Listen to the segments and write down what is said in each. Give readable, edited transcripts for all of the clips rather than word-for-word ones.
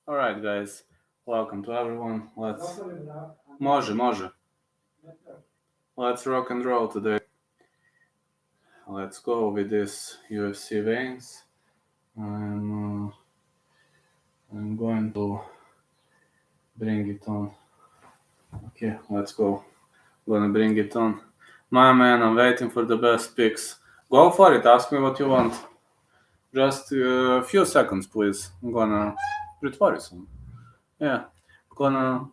All right, guys. Welcome to everyone. Može. Let's rock and roll today. Let's go with this UFC veins. I'm going to bring it on. Okay, let's go. Gonna bring it on. My man, I'm waiting for the best picks. Go for it. Ask me what you want. Just a few seconds, please. I'm gonna pretvori some. Yeah. Gonna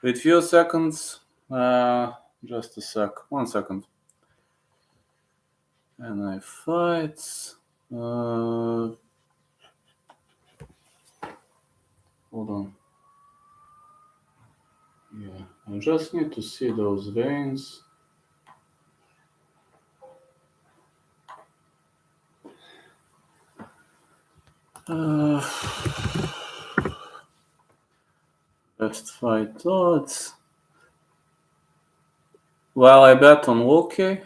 with few seconds. Just a sec. 1 second. And I fights. Hold on. Yeah, I just need to see those veins. Best fight odds. Well, I bet on Luki.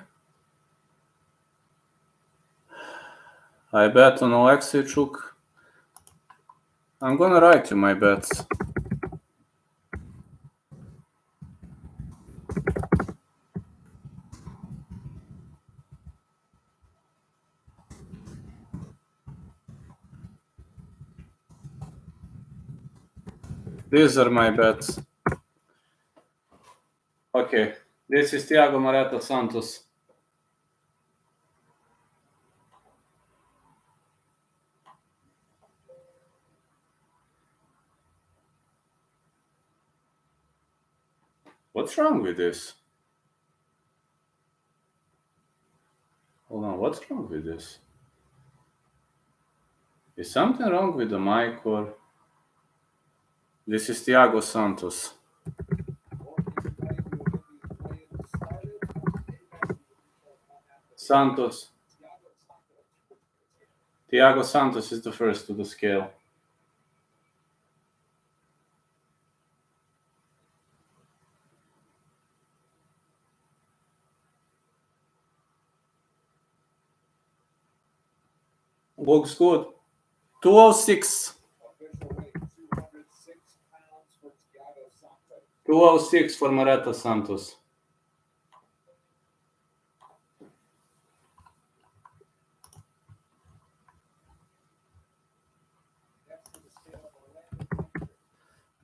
I bet on Alexichuk. I'm gonna write you my bets. These are my bets. Okay, this is Tiago Santos. What's wrong with this? Hold on, what's wrong with this? Is something wrong with the mic or... This is Tiago Santos. Tiago Santos is the first to the scale. Looks good. 206. 206 for Mareta Santos.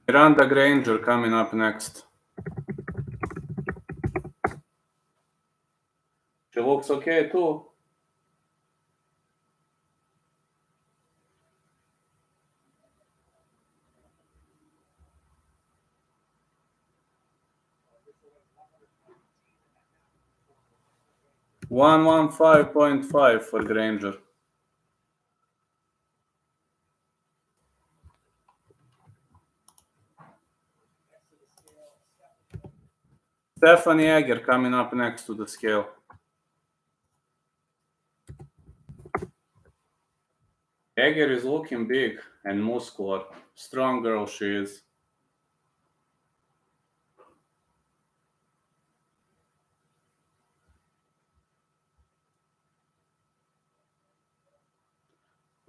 Miranda Granger coming up next. She looks okay too. $115.5 for Granger. Stephanie Egger coming up next to the scale. Egger is looking big and muscular. Strong girl she is.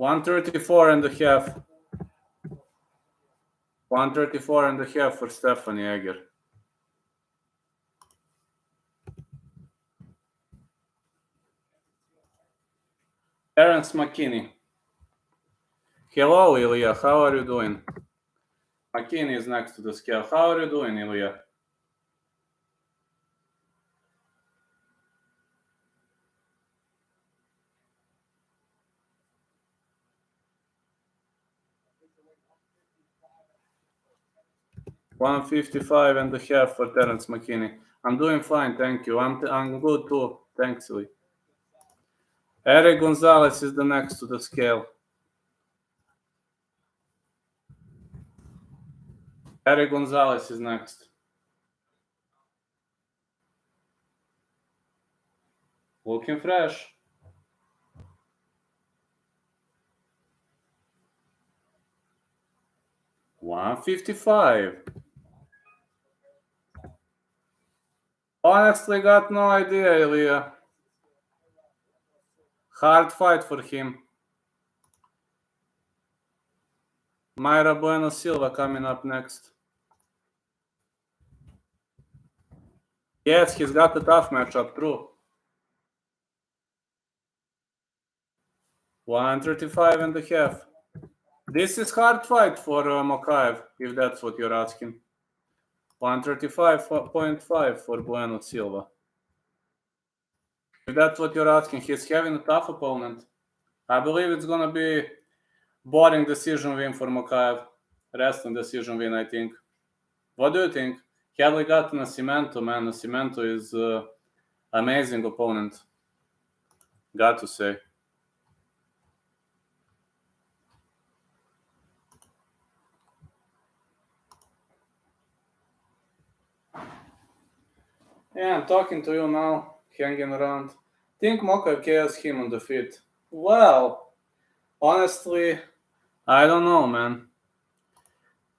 $134.5. $134.5 for Stephanie Egger. Terence McKinney. Hello, Ilya. How are you doing? McKinney is next to the scale. How are you doing, Ilya? $155.5 for Terence McKinney. I'm doing fine, thank you. I'm good too. Thanks, Ilya. Eric Gonzalez is the next to the scale. Eric Gonzalez is next. Looking fresh. $155. Honestly, got no idea, Ilya. Hard fight for him. Mayra Bueno Silva coming up next. Yes, he's got a tough matchup, true. 135.5. This is hard fight for Mokaev, if that's what you're asking. 135.5 for Bueno Silva. If that's what you're asking, he's having a tough opponent. I believe it's gonna be boring decision win for Mokaev. Wrestling decision win, I think. What do you think? Hadley got Nascimento, man. Nascimento is amazing opponent. Got to say. Yeah, I'm talking to you now, hanging around. Think Mokaev KOs him on the feet. Well, honestly, I don't know, man.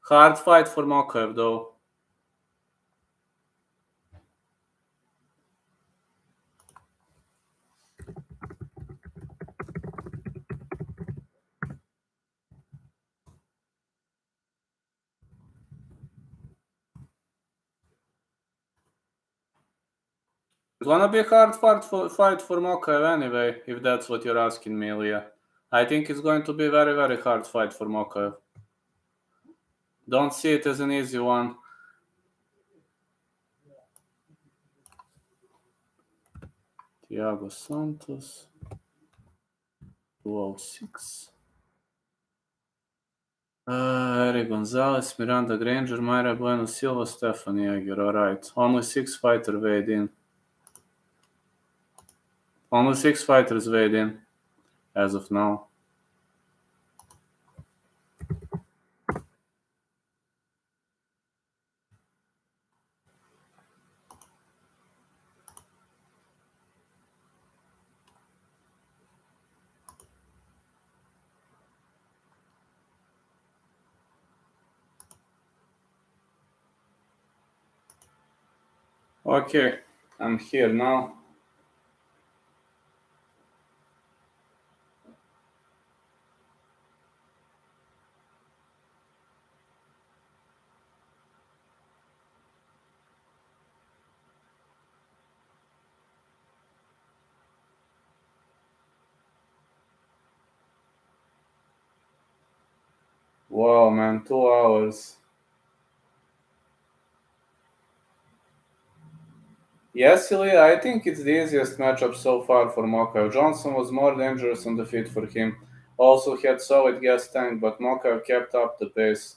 Hard fight for Mokaev, though. It's gonna be a hard fight for Mokaev anyway, if that's what you're asking me, Ilya. I think it's going to be a very, very hard fight for Mokaev. Don't see it as an easy one. Tiago Santos. 206. Eric Gonzalez, Miranda Granger, Mayra Bueno Silva, Stephanie Yeager. Alright. Only 6 fighters weighed in. Only 6 fighters weighed in as of now. Okay, I'm here now. Wow, man, 2 hours. Yes, Ilya, I think it's the easiest matchup so far for Mokaev. Johnson was more dangerous on the feet for him. Also had solid gas tank, but Mokaev kept up the pace.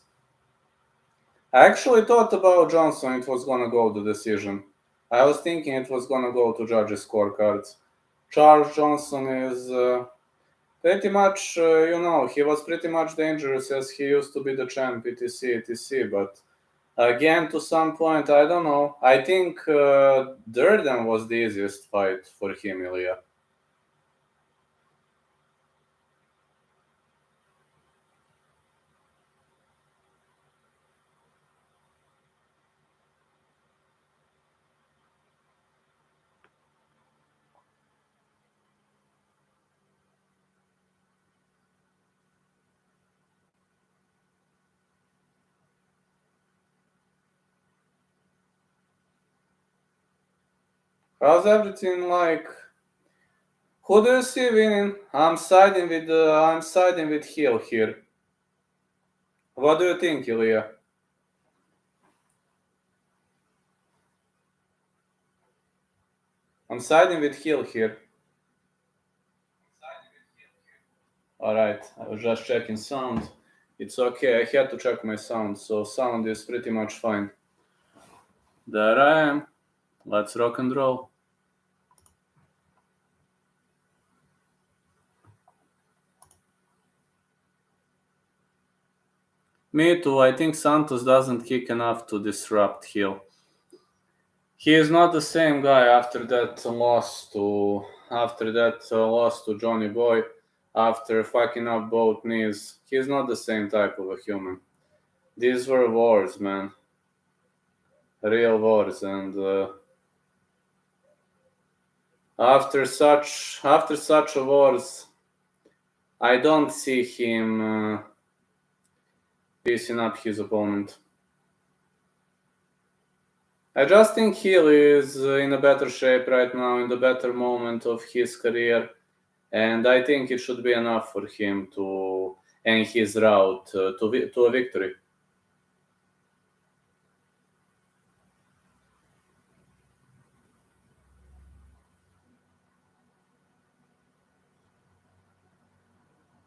I actually thought about Johnson it was gonna go the decision. I was thinking it was gonna go to judges' scorecards. Charles Johnson is pretty much, he was pretty much dangerous as he used to be the champ, etc. But again, to some point, I don't know. I think Durden was the easiest fight for him, Ilya. How's everything like? Who do you see winning? I'm siding with Hill here. What do you think, Ilya? I'm siding with Hill here. Alright, I was just checking sound. It's okay, I had to check my sound, so sound is pretty much fine. There I am. Let's rock and roll. Me too, I think Santos doesn't kick enough to disrupt Hill. He is not the same guy after that loss to Johnny Boy, after fucking up both knees. He's not the same type of a human. These were wars, man. Real wars, and after such a wars, I don't see him piecing up his opponent. I just think Hill is in a better shape right now, in the better moment of his career, and I think it should be enough for him to end his route to a victory.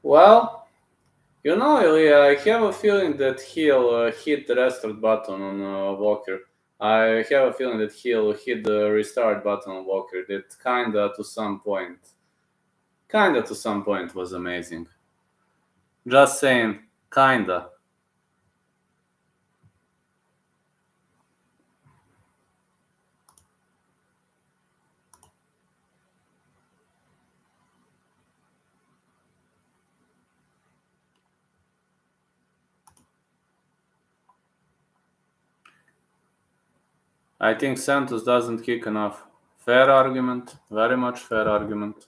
Well, Ilya, I have a feeling that he'll hit the restart button on Walker. I have a feeling that he'll hit the restart button on Walker. That kinda to some point was amazing. Just saying, kinda. I think Santos doesn't kick enough. Fair argument, very much fair argument.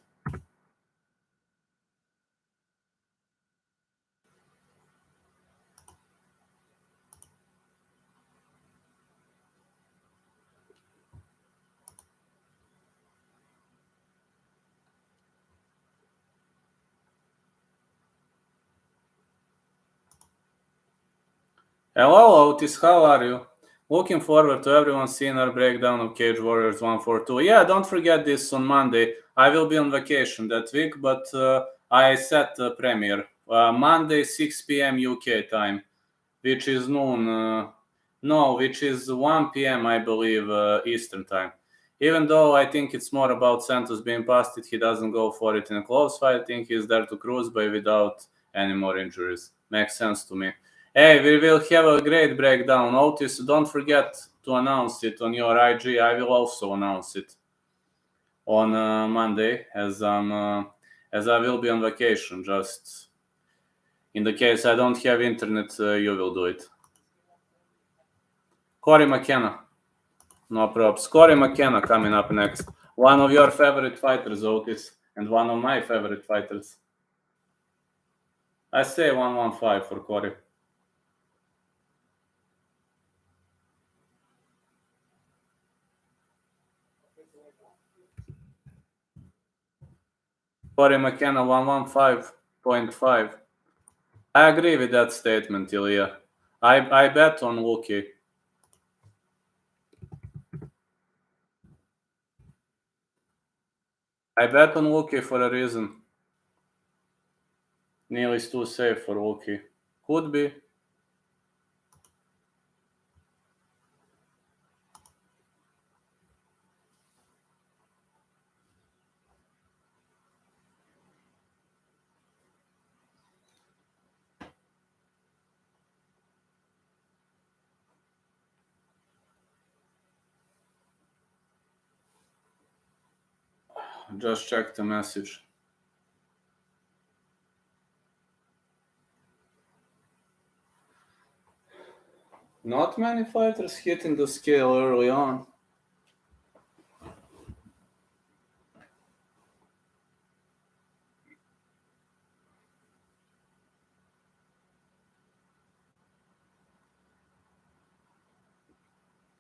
Hello, Otis, how are you? Looking forward to everyone seeing our breakdown of Cage Warriors 142. Yeah, don't forget this on Monday. I will be on vacation that week, but I set the premiere. Monday, 6 p.m. UK time, which is noon. Which is 1 p.m., I believe, Eastern time. Even though I think it's more about Santos being past it, he doesn't go for it in a close fight. I think he's there to cruise by without any more injuries. Makes sense to me. Hey, we will have a great breakdown. Otis, don't forget to announce it on your IG. I will also announce it on Monday as I will be on vacation. Just in the case I don't have internet, you will do it. Corey McKenna. No props. Corey McKenna coming up next. One of your favorite fighters, Otis, and one of my favorite fighters. I say 115 for Corey. Corey McKenna 115.5. I agree with that statement, Ilya. I bet on Luki. I bet on Luki for a reason. Neil is too safe for Luki. Could be. Just check the message. Not many fighters hitting the scale early on.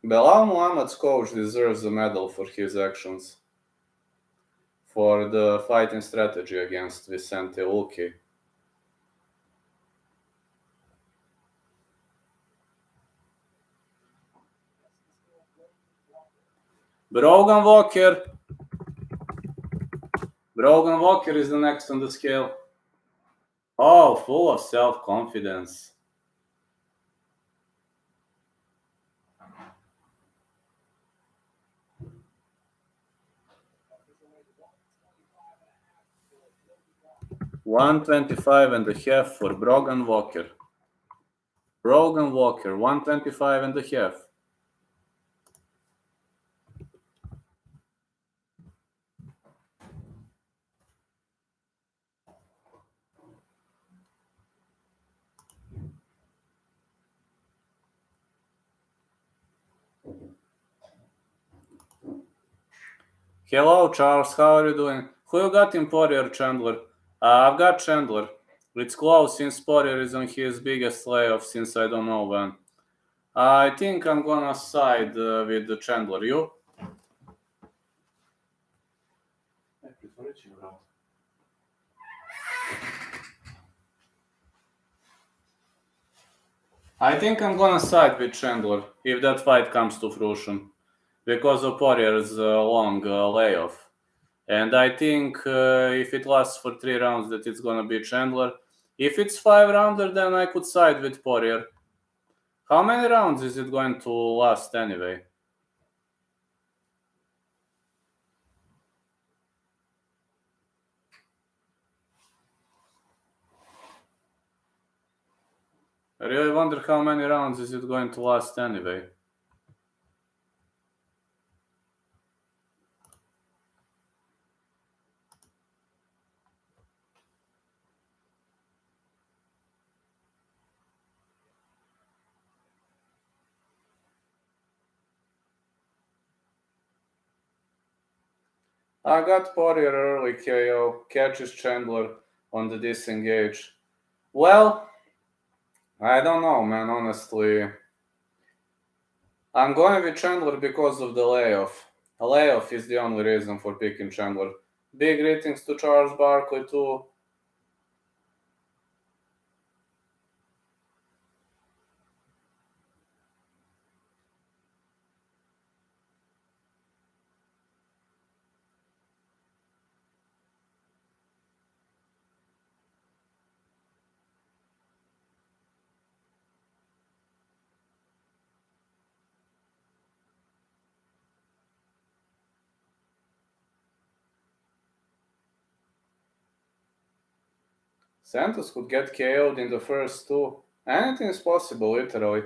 Belal Muhammad's coach deserves a medal for his actions. For the fighting strategy against Vicente Luque. Brogan Walker is the next on the scale. Oh, full of self-confidence. $125.5 for Brogan Walker. 125.5. Hello, Charles. How are you doing? Who you got in Poirier, Chandler? I've got Chandler. It's close since Poirier is on his biggest layoff since I don't know when. I think I'm gonna side with the Chandler. You? I think I'm gonna side with Chandler if that fight comes to fruition because of Poirier's long layoff. And I think if it lasts for 3 rounds, that it's gonna be Chandler. If it's 5 rounder, then I could side with Poirier. How many rounds is it going to last anyway? I really wonder how many rounds is it going to last anyway. I got Poirier early KO, catches Chandler on the disengage. Well, I don't know, man, honestly. I'm going with Chandler because of the layoff. A layoff is the only reason for picking Chandler. Big greetings to Charles Barkley too. Santos could get KO'd in the first two. Anything is possible, literally.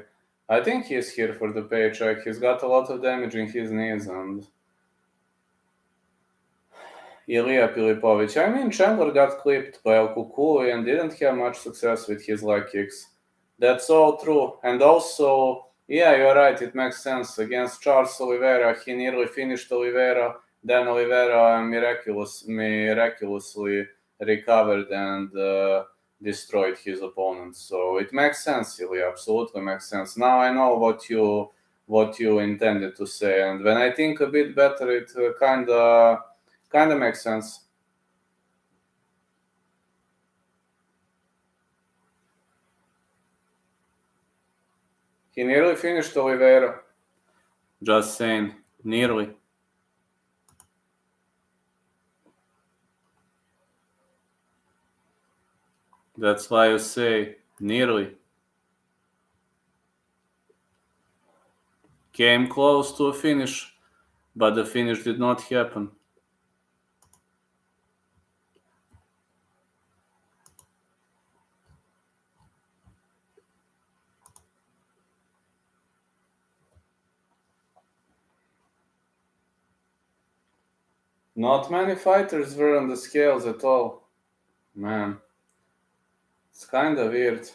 I think he's here for the paycheck. He's got a lot of damage in his knees and Ilya Pilipovich. I mean, Chandler got clipped by El Cucuy and didn't have much success with his leg kicks. That's all true. And also, yeah, you're right, it makes sense. Against Charles Oliveira, he nearly finished Oliveira. Then Oliveira miraculously recovered and destroyed his opponent. So it makes sense, Ilya. Absolutely makes sense. Now I know what you intended to say, and when I think a bit better, it kinda makes sense. He nearly finished Oliveira. Just saying, nearly. That's why you say nearly. Came close to a finish, but the finish did not happen. Not many fighters were on the scales at all. Man, it's kinda weird.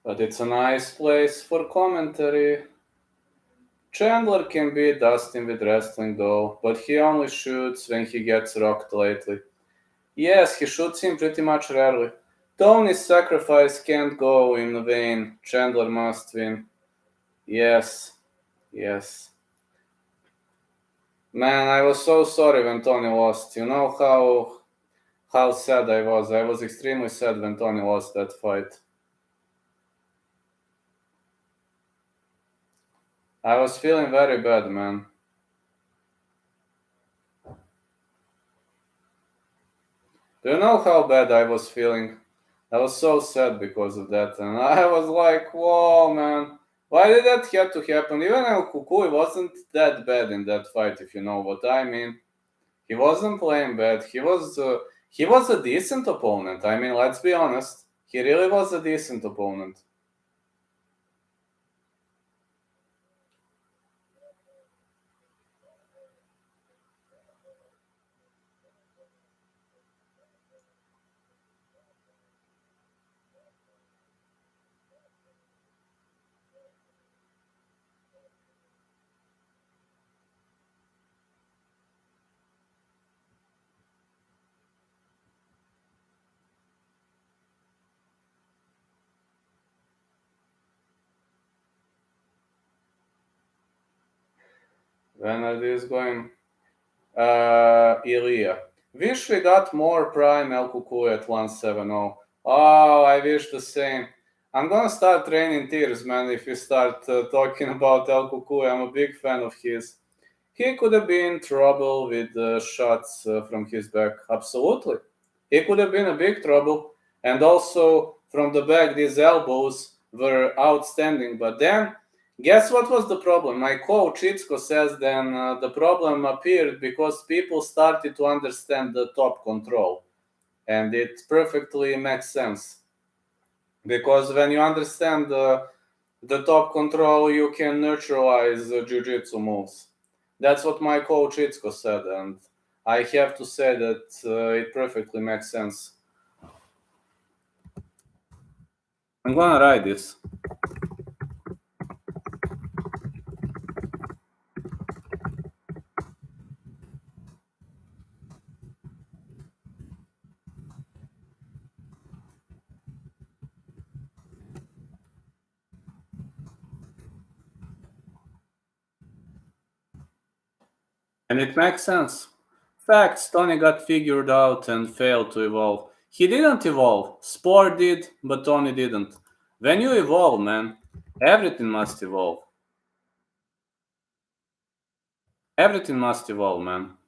But it's a nice place for commentary. Chandler can beat Dustin with wrestling though, but he only shoots when he gets rocked lately. Yes, he shoots him pretty much rarely. Tony's sacrifice can't go in vain. Chandler must win. Yes, yes. Man, I was so sorry when Tony lost. You know how sad I was. I was extremely sad when Tony lost that fight. I was feeling very bad, man. Do you know how bad I was feeling? I was so sad because of that, and I was like, whoa, man. Why did that have to happen? Even El Cucuy wasn't that bad in that fight, if you know what I mean. He wasn't playing bad. He was a decent opponent. I mean, let's be honest. He really was a decent opponent. When are these going? Ilya. Wish we got more Prime El Cucuy at 170. Oh, I wish the same. I'm gonna start training tears, man, if we start talking about El Cucuy. I'm a big fan of his. He could have been trouble with shots from his back. Absolutely. He could have been a big trouble. And also from the back, these elbows were outstanding. But then, guess what was the problem? My coach, Itzko, says then the problem appeared because people started to understand the top control. And it perfectly makes sense. Because when you understand the top control, you can neutralize jiu-jitsu moves. That's what my coach Itzko said, and I have to say that it perfectly makes sense. I'm gonna write this. And it makes sense. Facts, Tony got figured out and failed to evolve. He didn't evolve. Sport did, but Tony didn't. When you evolve, man, everything must evolve. Everything must evolve, man.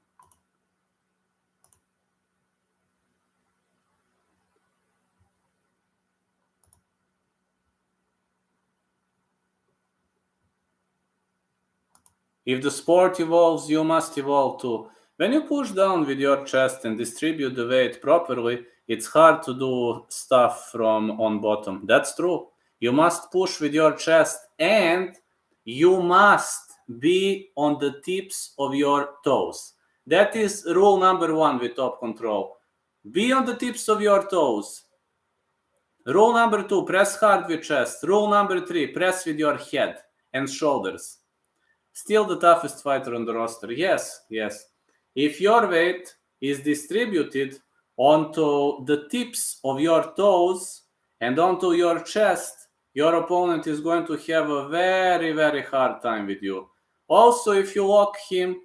If the sport evolves, you must evolve too. When you push down with your chest and distribute the weight properly, it's hard to do stuff from on bottom. That's true. You must push with your chest and you must be on the tips of your toes. That is rule number 1 with top control. Be on the tips of your toes. Rule number 2, press hard with chest. Rule number 3, press with your head and shoulders. Still the toughest fighter on the roster. Yes. If your weight is distributed onto the tips of your toes and onto your chest, your opponent is going to have a very, very hard time with you. Also, if you lock him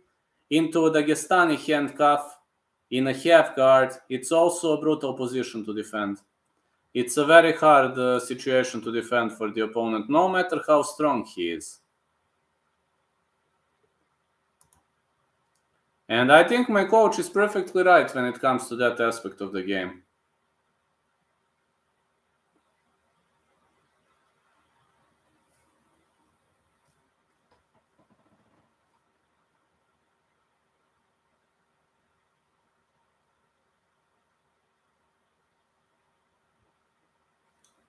into a Dagestani handcuff in a half guard, it's also a brutal position to defend. It's a very hard situation to defend for the opponent, no matter how strong he is. And I think my coach is perfectly right when it comes to that aspect of the game.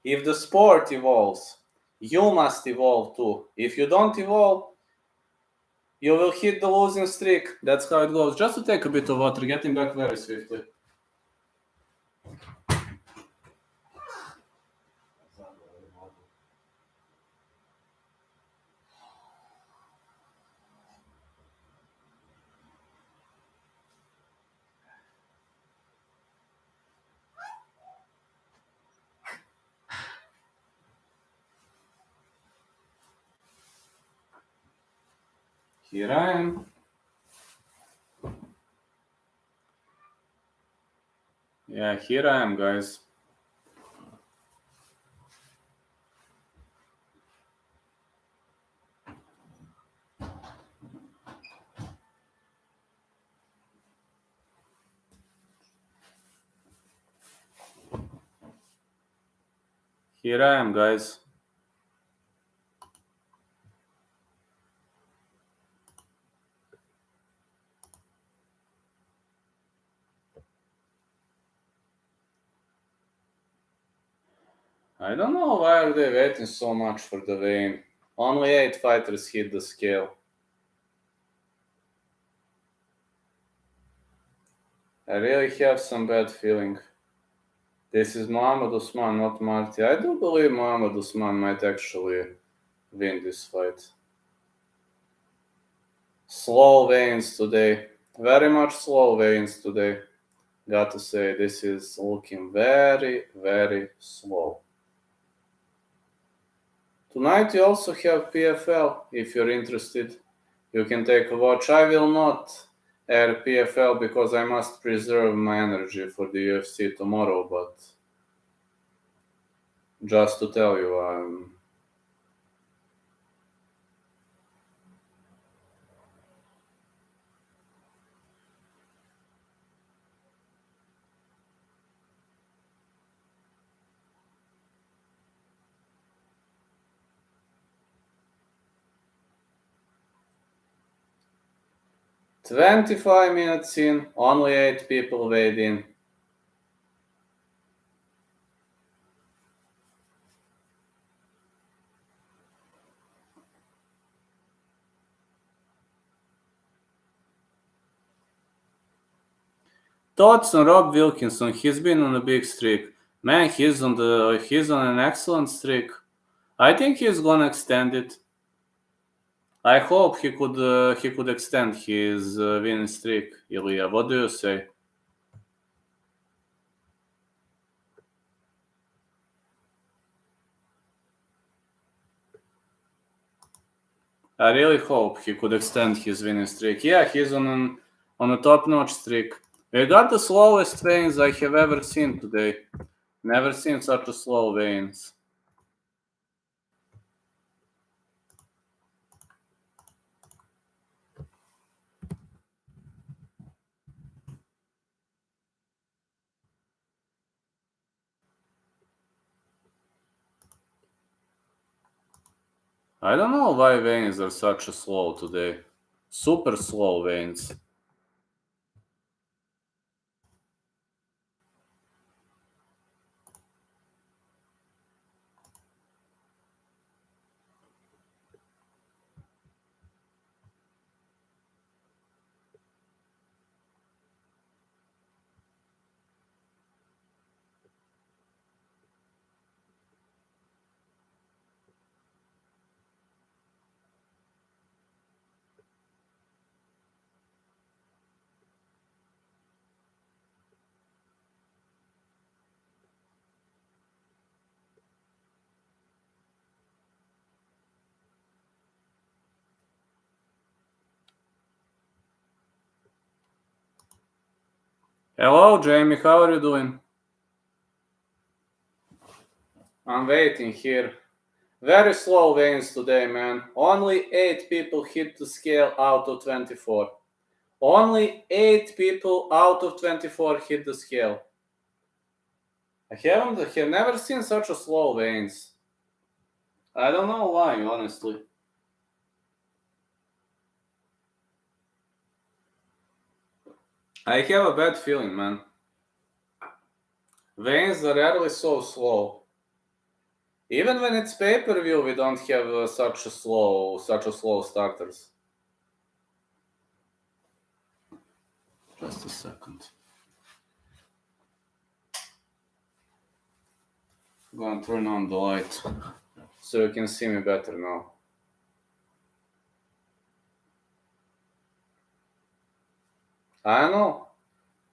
If the sport evolves, you must evolve too. If you don't evolve, you will hit the losing streak. That's how it goes. Just to take a bit of water, getting back very swiftly. Here I am. Yeah, here I am, guys. Here I am, guys. I don't know why are they waiting so much for the weigh-in. Only 8 fighters hit the scale. I really have some bad feeling. This is Muhammad Usman, not Marty. I do believe Muhammad Usman might actually win this fight. Slow weigh-ins today. Very much slow weigh-ins today. Got to say, this is looking very, very slow. Tonight you also have PFL, if you're interested. You can take a watch. I will not air PFL because I must preserve my energy for the UFC tomorrow, but just to tell you, I'm 25 minutes in, only 8 people weighed in. Thoughts on Rob Wilkinson? He's been on a big streak. Man, he's on an excellent streak. I think he's gonna extend it. I hope he could extend his winning streak. Ilya, what do you say? I really hope he could extend his winning streak. Yeah, he's on a top-notch streak. We got the slowest weigh-ins I have ever seen today. Never seen such a slow weigh-ins. I don't know why weigh-ins are such a slow today. Super slow weigh-ins. Hello, Jamie. How are you doing? I'm waiting here. Very slow weigh-ins today, man. Only 8 people hit the scale out of 24. Only 8 people out of 24 hit the scale. I have never seen such a slow weigh-ins. I don't know why, honestly. I have a bad feeling, man. Weigh-ins are rarely so slow. Even when it's pay-per-view, we don't have such a slow starters. Just a second. I'm gonna turn on the light so you can see me better now. I don't know.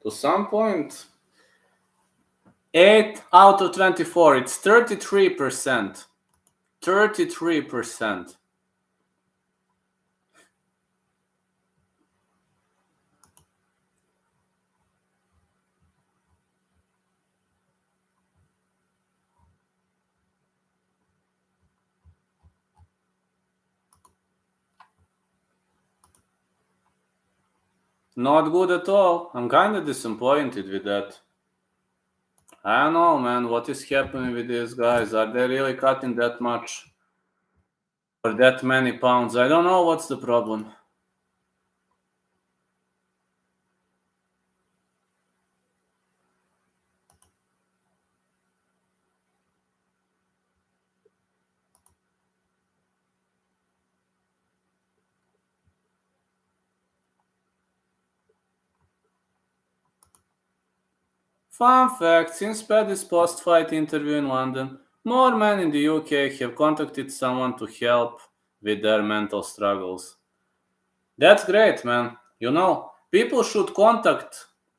To some point, 8 out of 24, it's 33%. 33%. Not good at all. I'm kinda disappointed with that. I don't know, man. What is happening with these guys? Are they really cutting that much? Or that many pounds? I don't know what's the problem. Fun fact, since Paddy's post-fight interview in London, more men in the UK have contacted someone to help with their mental struggles. That's great, man. You know, people should contact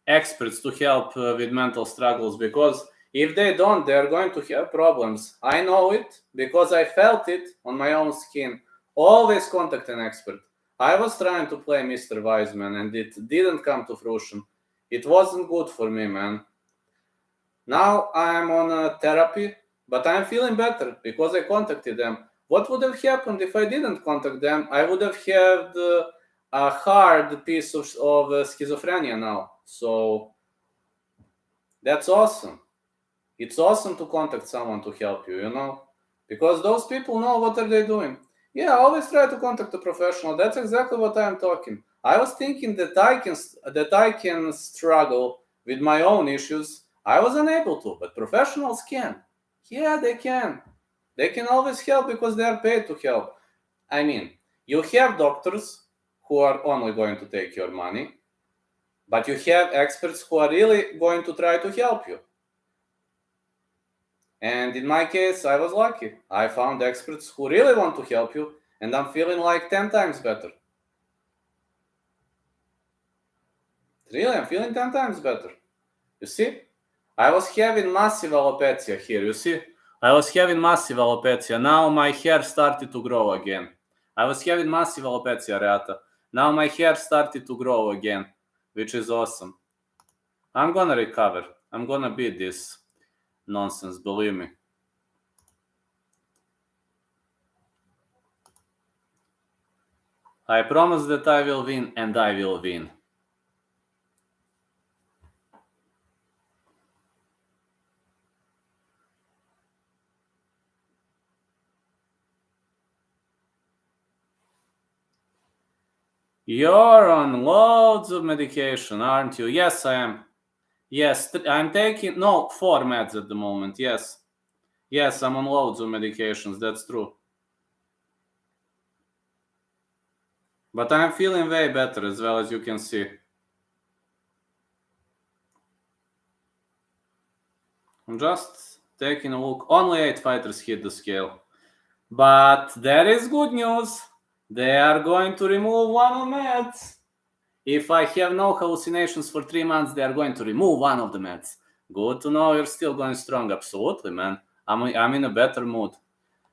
experts to help with mental struggles because if they don't, they're going to have problems. I know it because I felt it on my own skin. Always contact an expert. I was trying to play Mr. Wiseman and it didn't come to fruition. It wasn't good for me, man. Now I'm on therapy, but I'm feeling better because I contacted them. What would have happened if I didn't contact them? I would have had a hard piece of schizophrenia now. So that's awesome. It's awesome to contact someone to help you, because those people know what are they doing. Yeah, always try to contact a professional. That's exactly what I'm talking. I was thinking that I can struggle with my own issues. I was unable to, but professionals can. Yeah, they can. They can always help because they are paid to help. I mean, you have doctors who are only going to take your money, but you have experts who are really going to try to help you. And in my case, I was lucky. I found experts who really want to help you, and I'm feeling like 10 times better. Really, I'm feeling 10 times better. You see? I was having massive alopecia here, you see? I was having massive alopecia. Now my hair started to grow again. I was having massive alopecia areata. Now my hair started to grow again, which is awesome. I'm gonna recover. I'm gonna beat this nonsense, believe me. I promise that I will win, and I will win. You're on loads of medication, aren't you? Yes, I am. Yes, I'm taking 4 meds at the moment. Yes. Yes, I'm on loads of medications. That's true. But I'm feeling way better as well, as you can see. I'm just taking a look. Only 8 fighters hit the scale. But there is good news. They are going to remove one of the meds. If I have no hallucinations for 3 months, they are going to remove one of the meds. Good to know you're still going strong. Absolutely, man. I'm in a better mood.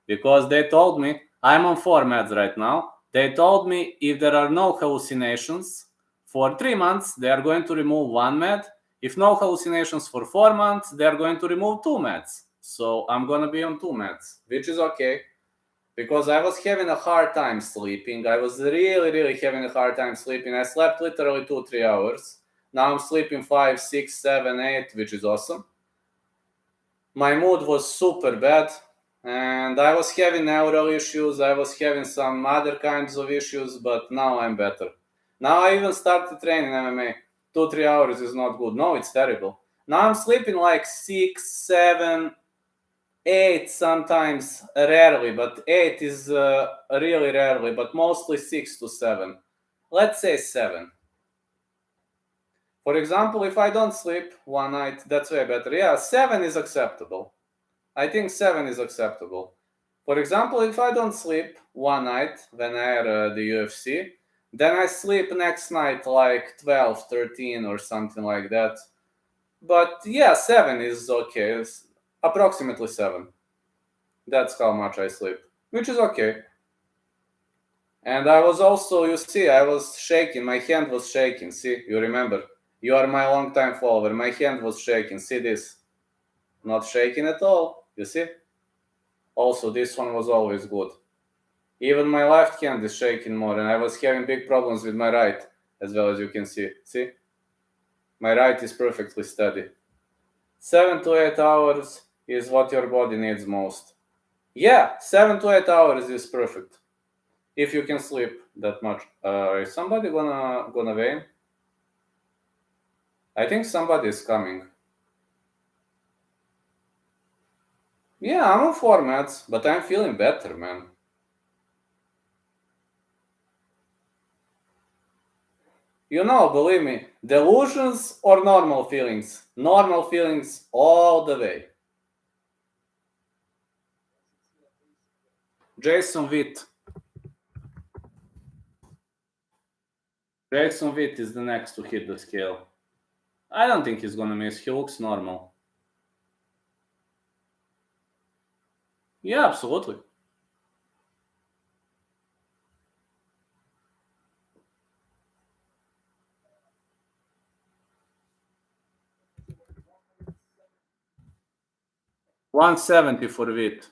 Because they told me, I'm on 4 meds right now. They told me if there are no hallucinations for 3 months, they are going to remove one med. If no hallucinations for 4 months, they are going to remove 2 meds. So I'm going to be on 2 meds, which is okay. Because I was having a hard time sleeping. I was really, really having a hard time sleeping. I slept literally 2-3 hours. Now I'm sleeping 5, 6, 7, 8, which is awesome. My mood was super bad. And I was having neural issues. I was having some other kinds of issues. But now I'm better. Now I even started training MMA. 2-3 hours is not good. No, it's terrible. Now I'm sleeping like 6, 7, 8 sometimes, rarely, but 8 is really rarely, but mostly 6 to 7. Let's say 7. For example, if I don't sleep one night, that's way better. Yeah, 7 is acceptable. I think 7 is acceptable. For example, if I don't sleep one night when I air the UFC, then I sleep next night like 12, 13 or something like that. But yeah, 7 is okay. It's approximately 7. That's how much I sleep, which is okay. And I was also, you see, I was shaking. My hand was shaking. See, you remember? You are my long-time follower. My hand was shaking. See this? Not shaking at all. You see? Also, this one was always good. Even my left hand is shaking more, and I was having big problems with my right, as well as you can see. See? My right is perfectly steady. 7 to 8 hours is what your body needs most. Yeah, 7 to 8 hours is perfect. If you can sleep that much. Is somebody gonna weigh? I think somebody is coming. Yeah, I'm on 4 meds, but I'm feeling better, man. Believe me, delusions or normal feelings? Normal feelings all the way. Jason Witt. Jason Witt is the next to hit the scale. I don't think he's gonna miss. He looks normal. Yeah, absolutely. 170 for wheat.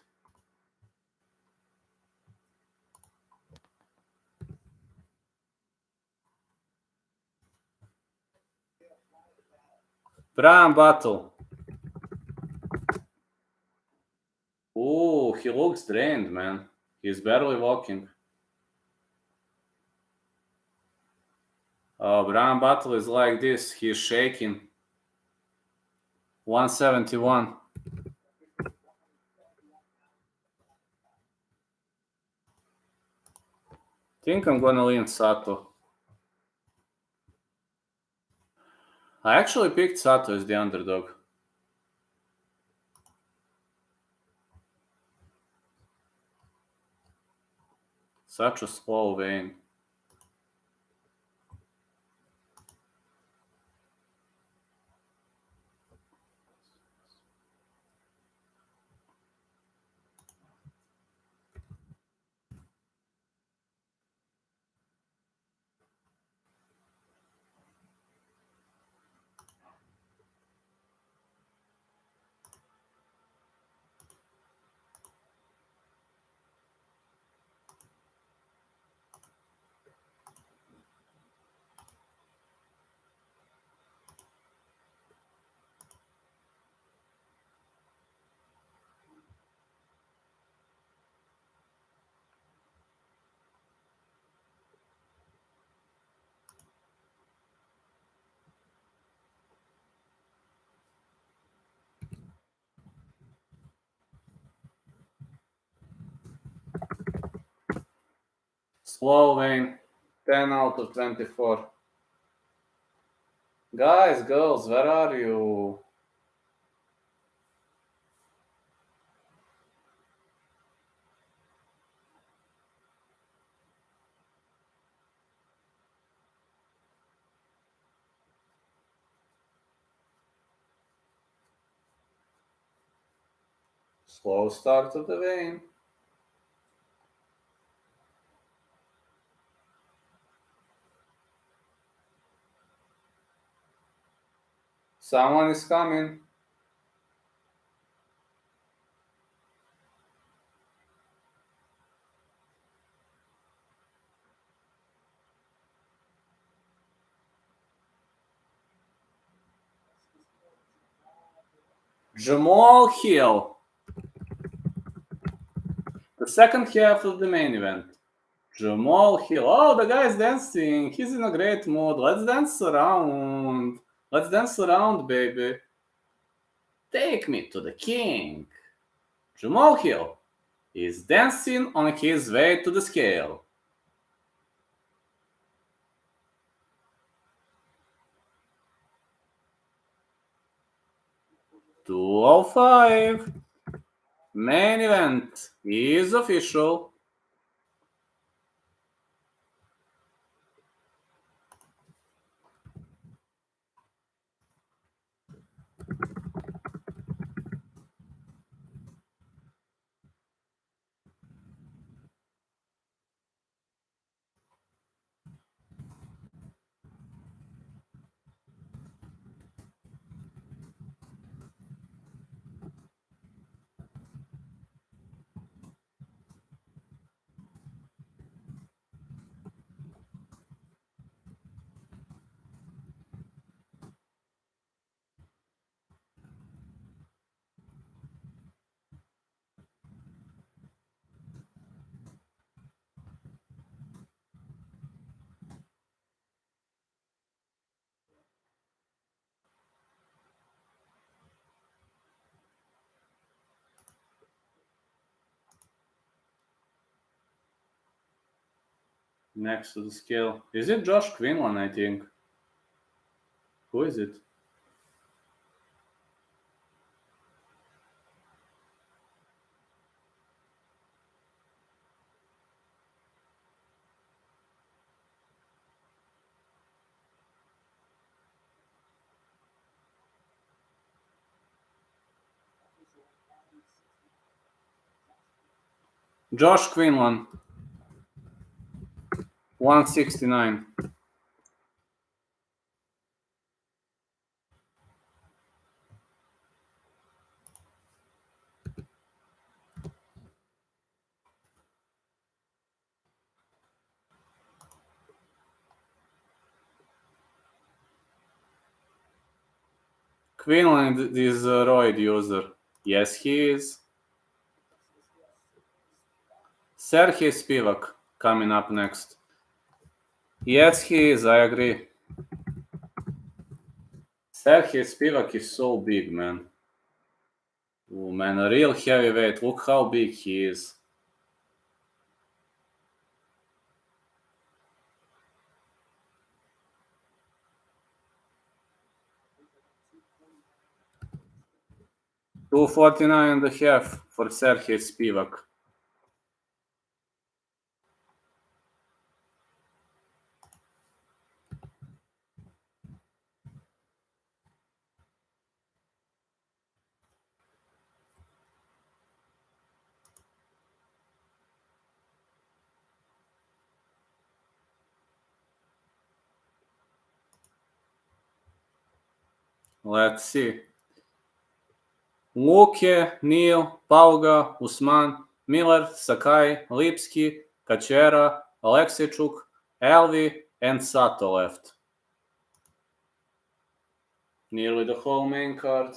Brian Battle. Oh, he looks drained, man. He's barely walking. Oh, Brian Battle is like this. He's shaking. 171. Think I'm gonna lean Sato. I actually picked Sato as the underdog. Such a slow vein. Slow vein. 10 out of 24. Guys, girls, where are you? Slow start of the vein. Someone is coming. Jamal Hill. The second half of the main event. Jamal Hill. Oh, the guy's dancing. He's in a great mood. Let's dance around. Let's dance around, baby. Take me to the king. Jamal Hill is dancing on his way to the scale. 205. Main event is official. Next to the scale. Is it Josh Quinlan, I think? Who is it? Josh Quinlan. 169. Queenland is a roid user. Yes, he is. Sergey Spivak coming up next. Yes, he is, I agree. Sergey Spivak is so big, man. Oh, man, a real heavyweight. Look how big he is. $249.5 for Sergey Spivak. Let's see. Luque, Neil, Pauga, Usman, Miller, Sakai, Lipski, Kachera, Alexichuk, Alvi, and Sato left. Nearly the whole main card.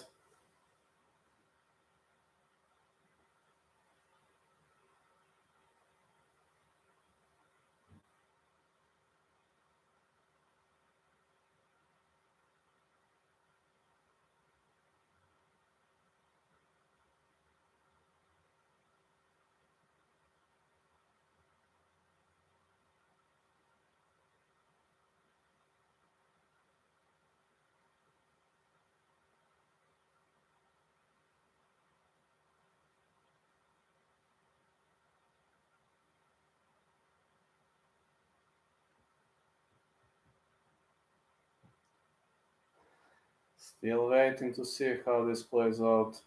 Still waiting to see how this plays out.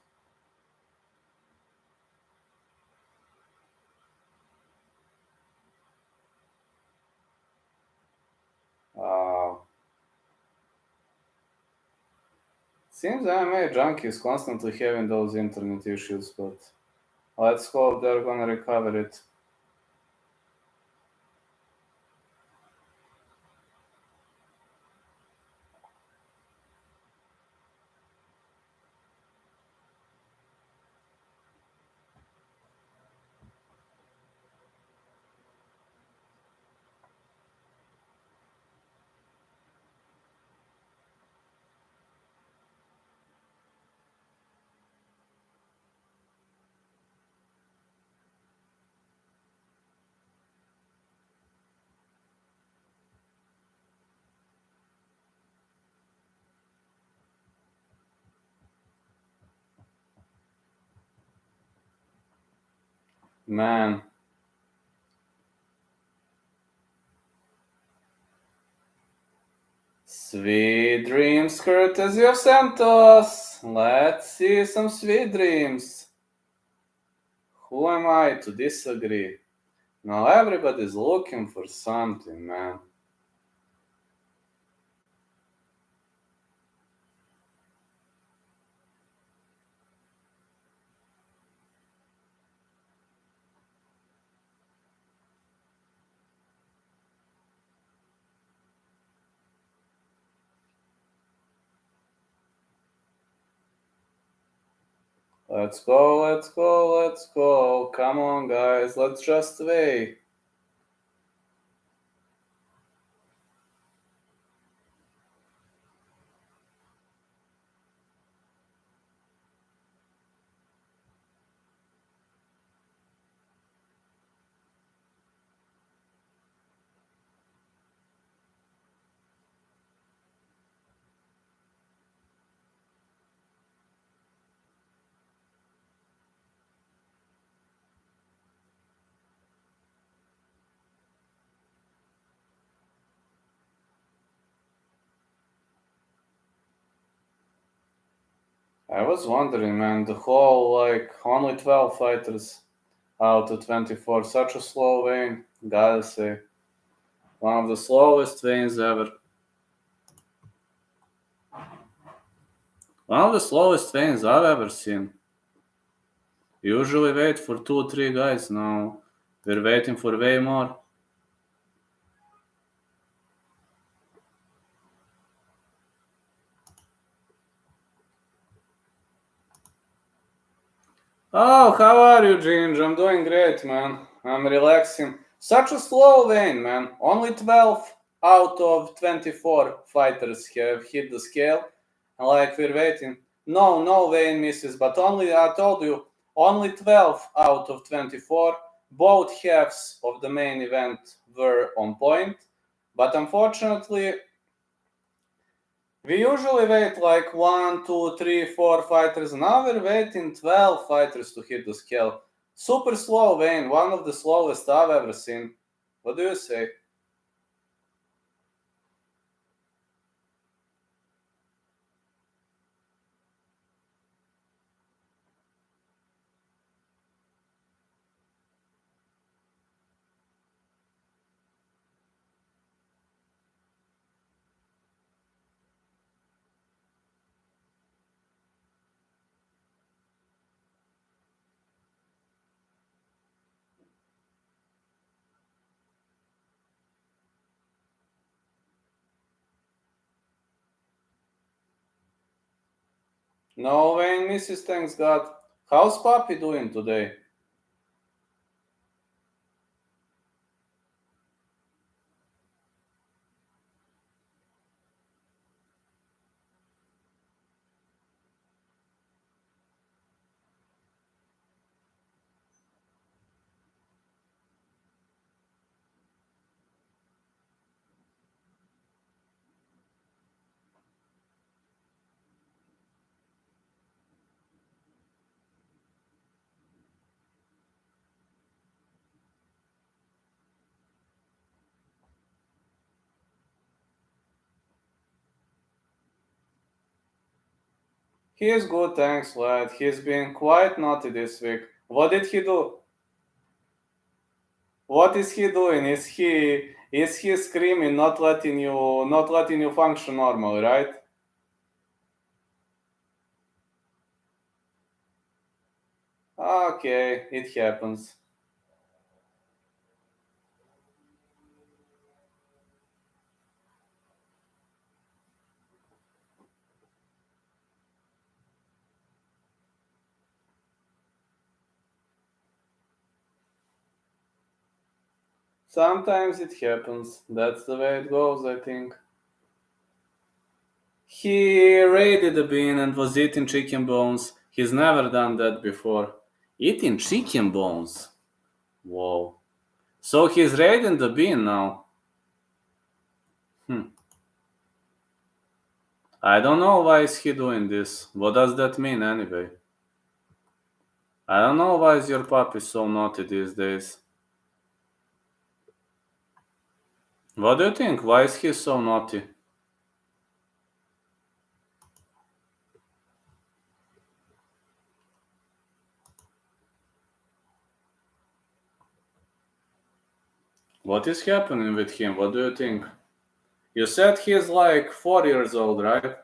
Seems MMA Junkie is constantly having those internet issues, but let's hope they're gonna recover it. Man. Sweet dreams, courtesy of Santos. Let's see some sweet dreams. Who am I to disagree? Now everybody's looking for something, man. Let's go, let's go, let's go. Come on, guys, let's just wait. I was wondering, man, the whole, only 12 fighters out of 24, such a slow vein, gotta say. One of the slowest veins ever. One of the slowest veins I've ever seen. Usually wait for 2-3 guys, now we're waiting for way more. Oh, how are you, Ginge? I'm doing great, man. I'm relaxing. Such a slow vein, man. Only 12 out of 24 fighters have hit the scale. Like, we're waiting. No vein misses, but only, I told you, only 12 out of 24. Both halves of the main event were on point. But unfortunately, we usually wait like 1, 2, 3, 4 fighters. Now we're waiting 12 fighters to hit the scale. Super slow, Wayne. One of the slowest I've ever seen. What do you say? No, Wayne misses, thanks God. How's Papi doing today? He is good, thanks, lad. He's been quite naughty this week. What did he do? What is he doing? Is he screaming, not letting you function normally, right? Okay, it happens. Sometimes it happens. That's the way it goes, I think. He raided a bin and was eating chicken bones. He's never done that before. Eating chicken bones? Whoa. So he's raiding the bin now. Hmm. I don't know why is he doing this. What does that mean anyway? I don't know why is your puppy so naughty these days. What do you think? Why is he so naughty? What is happening with him? What do you think? You said he's like 4 years old, right?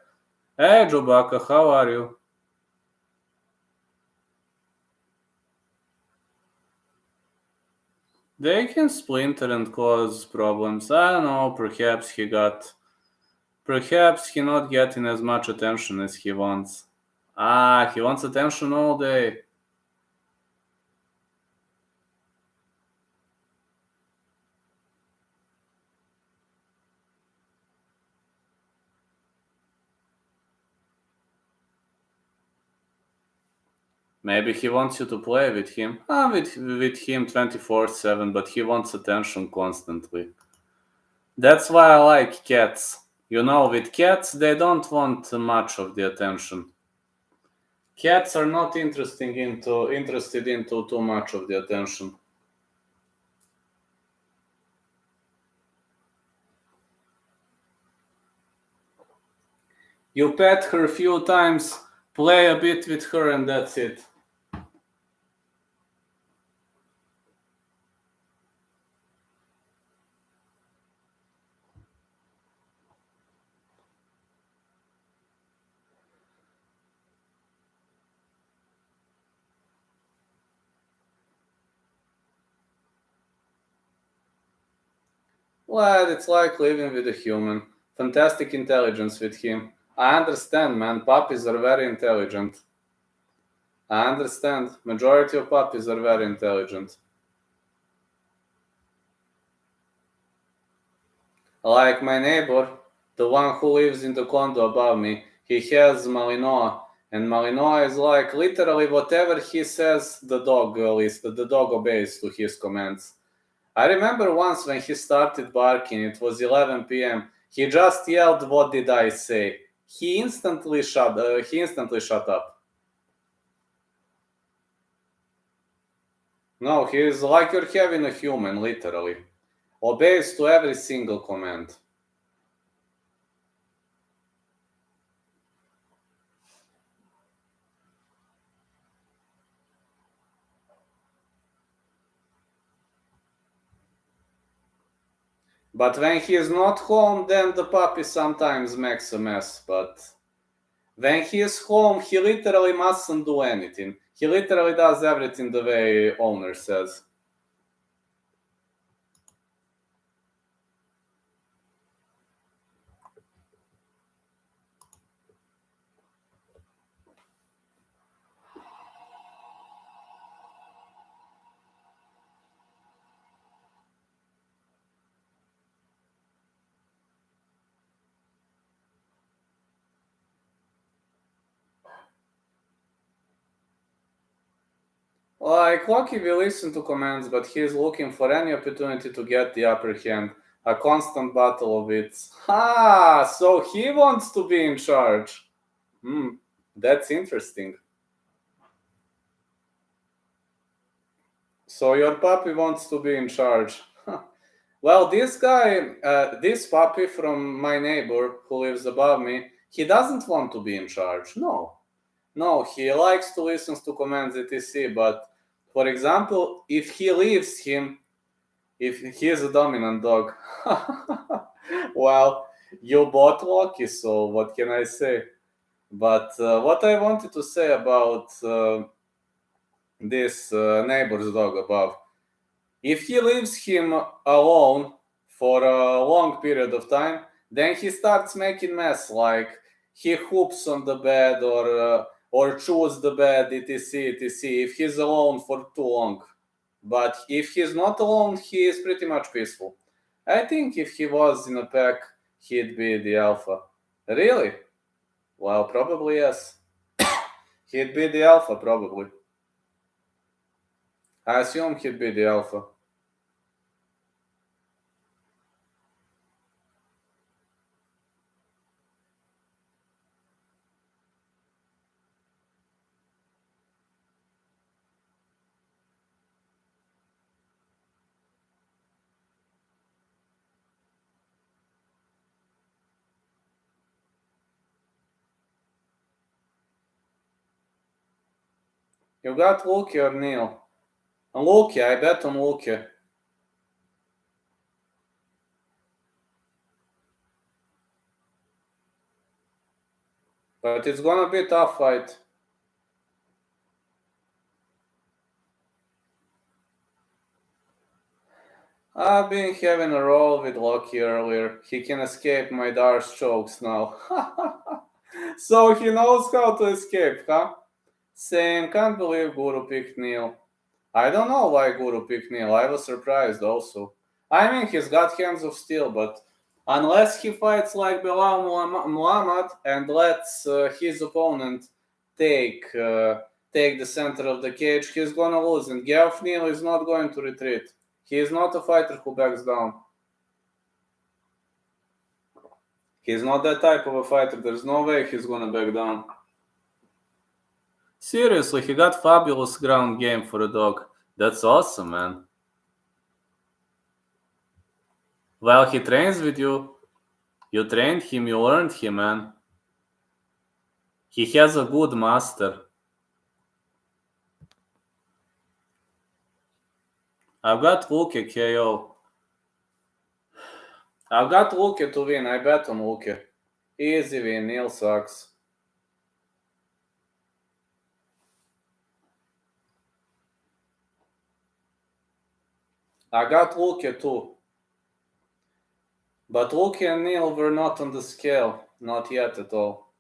Hey, Chewbacca, how are you? They can splinter and cause problems. I don't know, perhaps he not getting as much attention as he wants. Ah, he wants attention all day. Maybe he wants you to play with him. With him 24/7, but he wants attention constantly. That's why I like cats. You know, with cats, they don't want much of the attention. Cats are not interested into too much of the attention. You pet her a few times, play a bit with her, and that's it. Well, it's like living with a human. Fantastic intelligence with him. I understand, man. Puppies are very intelligent. I understand. Majority of puppies are very intelligent. Like my neighbor, the one who lives in the condo above me, he has Malinois, and Malinois is like literally whatever he says, the dog the dog obeys to his commands. I remember once when he started barking, it was 11 p.m. He just yelled, "What did I say?" He instantly shut up. No, he is like you're having a human, literally. Obeys to every single command. But when he is not home, then the puppy sometimes makes a mess. But when he is home, he literally mustn't do anything. He literally does everything the way owner says. Like Loki will listen to commands, but he is looking for any opportunity to get the upper hand. A constant battle of wits. So he wants to be in charge. That's interesting. So your puppy wants to be in charge. Well, this puppy from my neighbor who lives above me, he doesn't want to be in charge. No, he likes to listen to commands etc. But for example, if he is a dominant dog, well, you bought Loki, so what can I say? But what I wanted to say about this neighbor's dog above, if he leaves him alone for a long period of time, then he starts making mess, like he hoops on the bed or chews the bed, etc. If he's alone for too long. But if he's not alone, he is pretty much peaceful. I think if he was in a pack, he'd be the alpha. Really? Well, probably yes. He'd be the alpha, probably. I assume he'd be the alpha. You got Lucky or Neil? Lucky, I bet on Lucky. But it's gonna be a tough fight. I've been having a roll with Lucky earlier. He can escape my Darce chokes now. So he knows how to escape, huh? Same, can't believe Guru picked Neil. I don't know why Guru picked Neil. I was surprised also. I mean, he's got hands of steel, but unless he fights like Bilal Muhammad and lets his opponent take take the center of the cage, he's gonna lose. And Geoff Neal is not going to retreat. He is not a fighter who backs down. He's not that type of a fighter. There's no way he's gonna back down. Seriously, he got fabulous ground game for a dog. That's awesome, man. Well, he trains with you. You trained him, you learned him, man. He has a good master. I've got Luke KO. I've got Luke to win. I bet on Luke. Easy win. Neil sucks. I got Luke too. But Luke and Neil were not on the scale. Not yet at all.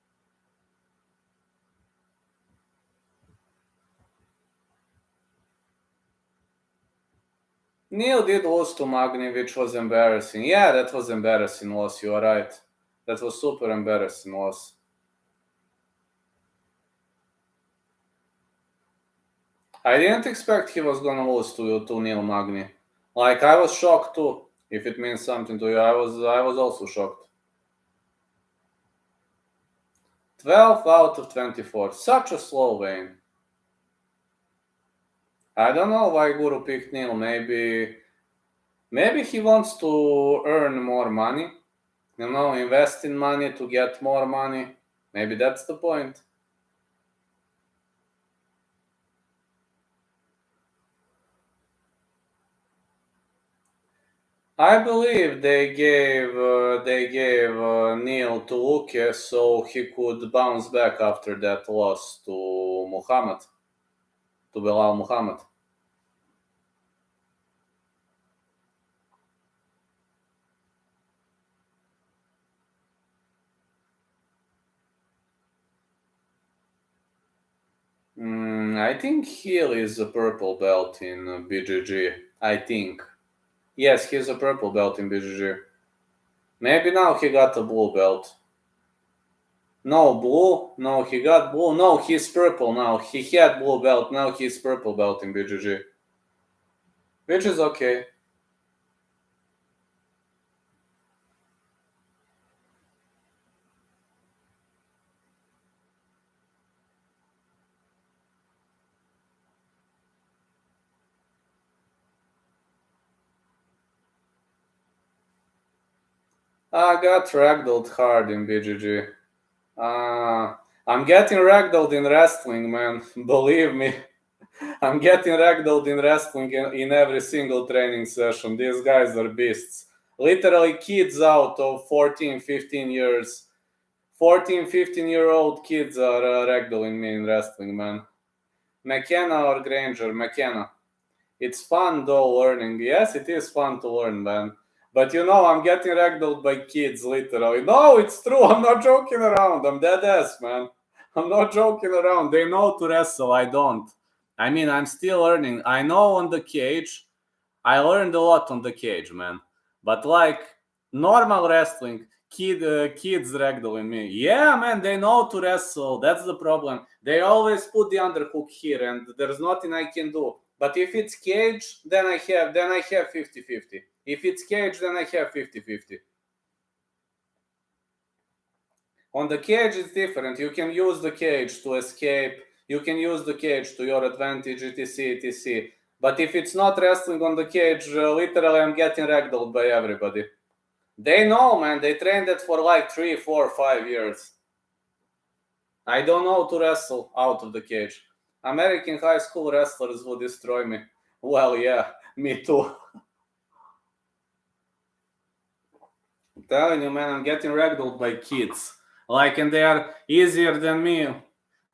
Neil did lose to Magny, which was embarrassing. Yeah, that was embarrassing loss. You are right. That was super embarrassing loss. I didn't expect he was gonna lose to Neil Magny. Like, I was shocked too. If it means something to you, I was also shocked. 12 out of 24. Such a slow Wayne. I don't know why Guru picked Neil. Maybe he wants to earn more money. Invest in money to get more money. Maybe that's the point. I believe they gave Neil to Luque so he could bounce back after that loss to Belal Muhammad. I think Hill is a purple belt in BJJ. I think. Yes, he's a purple belt in BJJ. Maybe now he got a blue belt. No, blue. No, he got blue. No, he's purple now. He had blue belt. Now he's purple belt in BJJ. Which is okay. I got ragdolled hard in BJJ. I'm getting ragdolled in wrestling, man. Believe me. I'm getting ragdolled in wrestling in every single training session. These guys are beasts. Literally kids out of 14, 15 years. 14, 15-year-old kids are ragdolling me in wrestling, man. McKenna or Granger? McKenna. It's fun though learning. Yes, it is fun to learn, man. But I'm getting ragdolled by kids, literally. No, it's true. I'm not joking around. I'm dead ass, man. I'm not joking around. They know to wrestle. I don't. I mean, I'm still learning. I know on the cage. I learned a lot on the cage, man. But like normal wrestling, kids ragdolling me. Yeah, man, they know to wrestle. That's the problem. They always put the underhook here, and there's nothing I can do. But if it's cage, then I have 50-50. If it's cage, then I have 50-50. On the cage, it's different. You can use the cage to escape. You can use the cage to your advantage, etc. But if it's not wrestling on the cage, literally I'm getting ragdolled by everybody. They know, man. They trained it for like 3, 4, 5 years. I don't know to wrestle out of the cage. American high school wrestlers will destroy me. Well, yeah, me too. I'm telling you, man, I'm getting ragdolled by kids. And they are easier than me.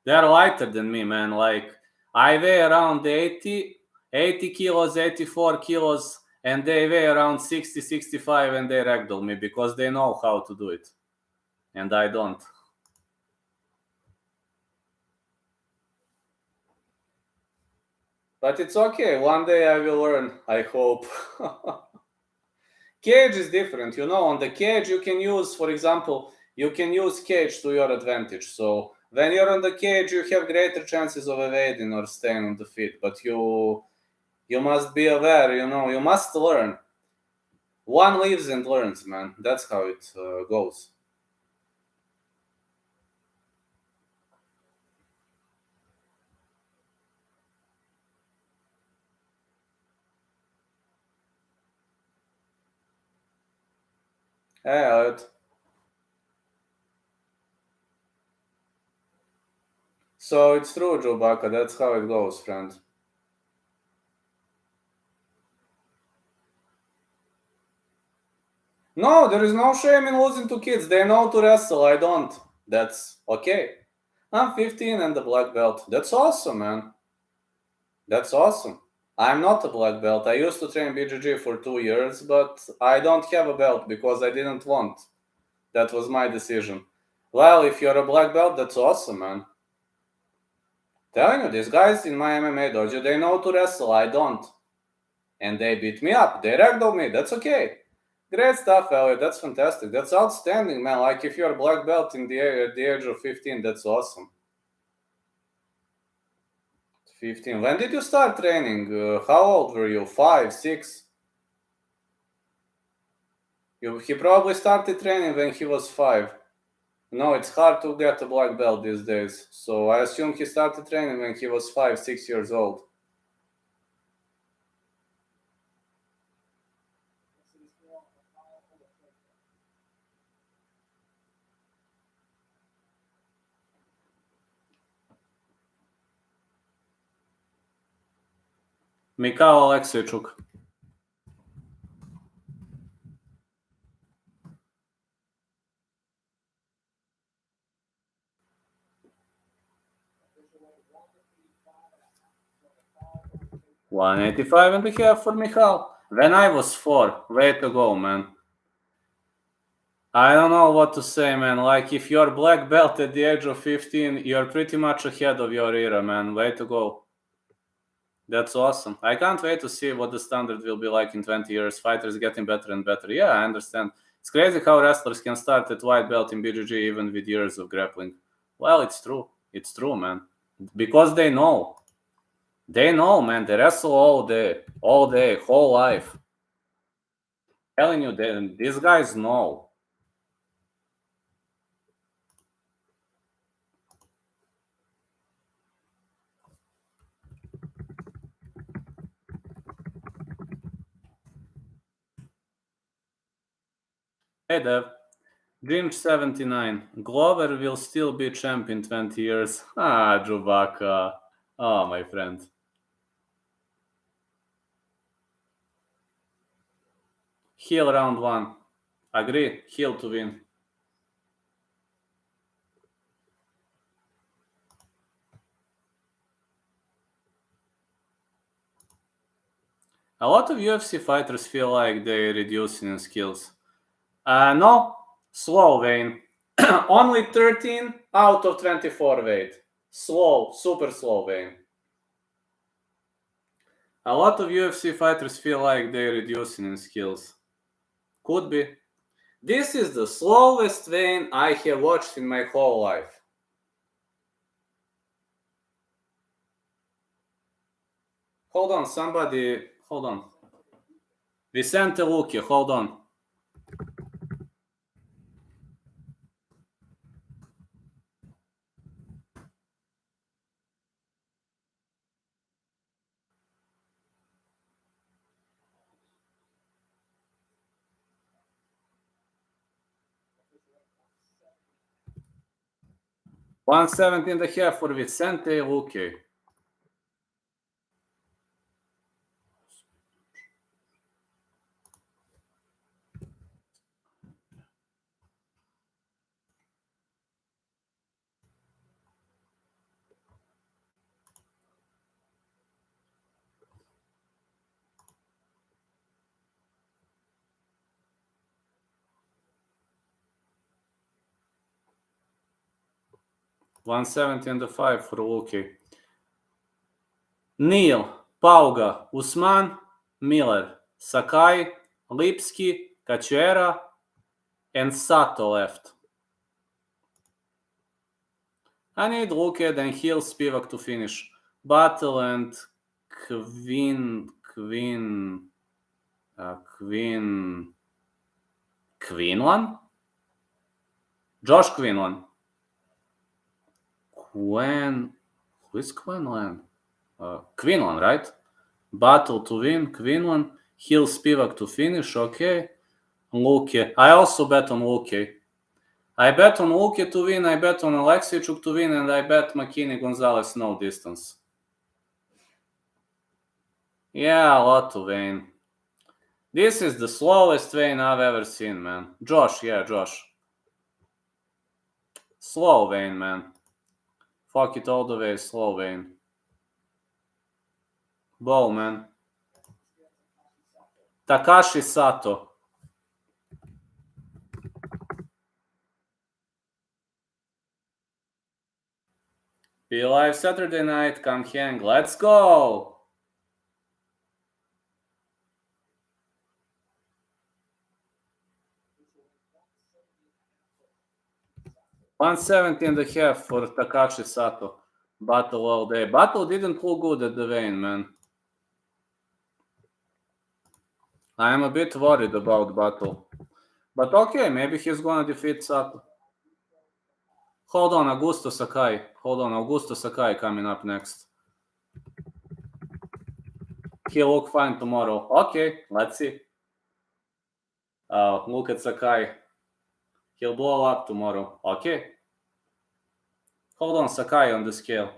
They are lighter than me, man. I weigh around 80 kilos, 84 kilos, and they weigh around 60, 65, and they ragdoll me because they know how to do it. And I don't. But it's okay. One day I will learn, I hope. Cage is different. On the cage you can use, for example, you can use cage to your advantage. So when you're on the cage, you have greater chances of evading or staying on the feet. But you must be aware, you must learn. One lives and learns, man. That's how it goes. Yeah, so it's true, Joe Baca. That's how it goes, friend. No, there is no shame in losing to kids. They know to wrestle. I don't. That's okay. I'm 15 and a black belt. That's awesome, man. That's awesome. I'm not a black belt. I used to train BJJ for 2 years, but I don't have a belt because I didn't want. That was my decision. Well, if you're a black belt, that's awesome, man. Telling you, these guys in my MMA dojo, they know to wrestle. I don't. and they beat me up. They ragdolled me. That's okay. Great stuff, Elliot. That's fantastic. That's outstanding, man. Like, if you're a black belt at the age of 15, that's awesome. 15. When did you start training? How old were you? 5, 6? He probably started training when he was 5. No, it's hard to get a black belt these days. So I assume he started training when he was 5, 6 years old. Mikhail Alexichuk. $185.5 for Michal. When I was 4, way to go, man. I don't know what to say, man. Like, if you're black belt at the age of 15, you're pretty much ahead of your era, man. Way to go. That's awesome. I can't wait to see what the standard will be like in 20 years. Fighters getting better and better. Yeah, I understand. It's crazy how wrestlers can start at white belt in BJJ even with years of grappling. Well, it's true. It's true, man. Because they know. They know, man. They wrestle all day, whole life. Telling you, these guys know. Hey, Dev. Dream79. Glover will still be champ in 20 years. Ah, Chewbacca. Oh, my friend. Heel round 1. Agree. Heel to win. A lot of UFC fighters feel like they're reducing in skills. No. Slow, Wayne. Only 13 out of 24 weight. Slow. Super slow, Wayne. A lot of UFC fighters feel like they're reducing in skills. Could be. This is the slowest Wayne I have watched in my whole life. Hold on, somebody. Hold on. Vicente Luque, hold on. $170.5 for Vicente Luque. $170.5 for Luque. Neil, Pauga, Usman, Miller, Sakai, Lipski, Cachoeira, and Sato left. I need Luque, then Hill, Spivak to finish. Battle and Quinlan? Josh Quinlan. Who is Quinlan? Quinlan, right? Battle to win, Quinlan. Hill, Spivak to finish, okay. Luque. I also bet on Luque. I bet on Luque to win, I bet on Alexichuk to win, and I bet McKinney Gonzalez no distance. Yeah, a lot to win. This is the slowest Wayne I've ever seen, man. Josh. Slow Wayne, man. Fuck it all the way, slow Wayne. Ball, man. Takashi Sato. Be live Saturday night, come hang. Let's go! 170 and a half for Takashi Sato. Battle all day. Battle didn't look good at the vein, man. I am a bit worried about Battle. But okay, maybe he's gonna defeat Sato. Hold on, Augusto Sakai. Hold on, Augusto Sakai coming up next. He'll look fine tomorrow. Okay, let's see. Look at Sakai. He'll blow up tomorrow. Okay. Hold on, Sakai on the scale.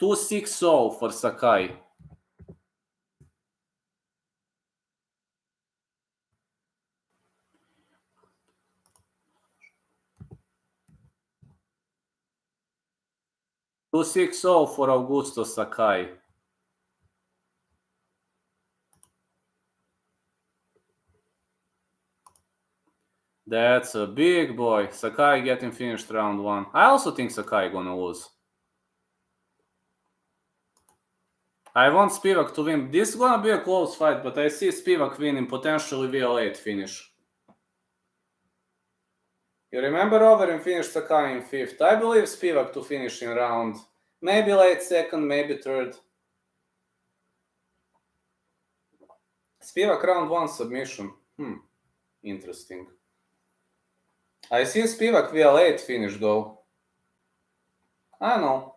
$260 for Sakai. $260 for Augusto Sakai. That's a big boy. Sakai getting finished round 1. I also think Sakai gonna lose. I want Spivak to win. This is gonna be a close fight, but I see Spivak winning, potentially via late finish. You remember Overeem finished Sakai in 5th. I believe Spivak to finish in round. Maybe late 2nd, maybe 3rd. Spivak round 1 submission. Interesting. I see Spivak via late finish though. I know.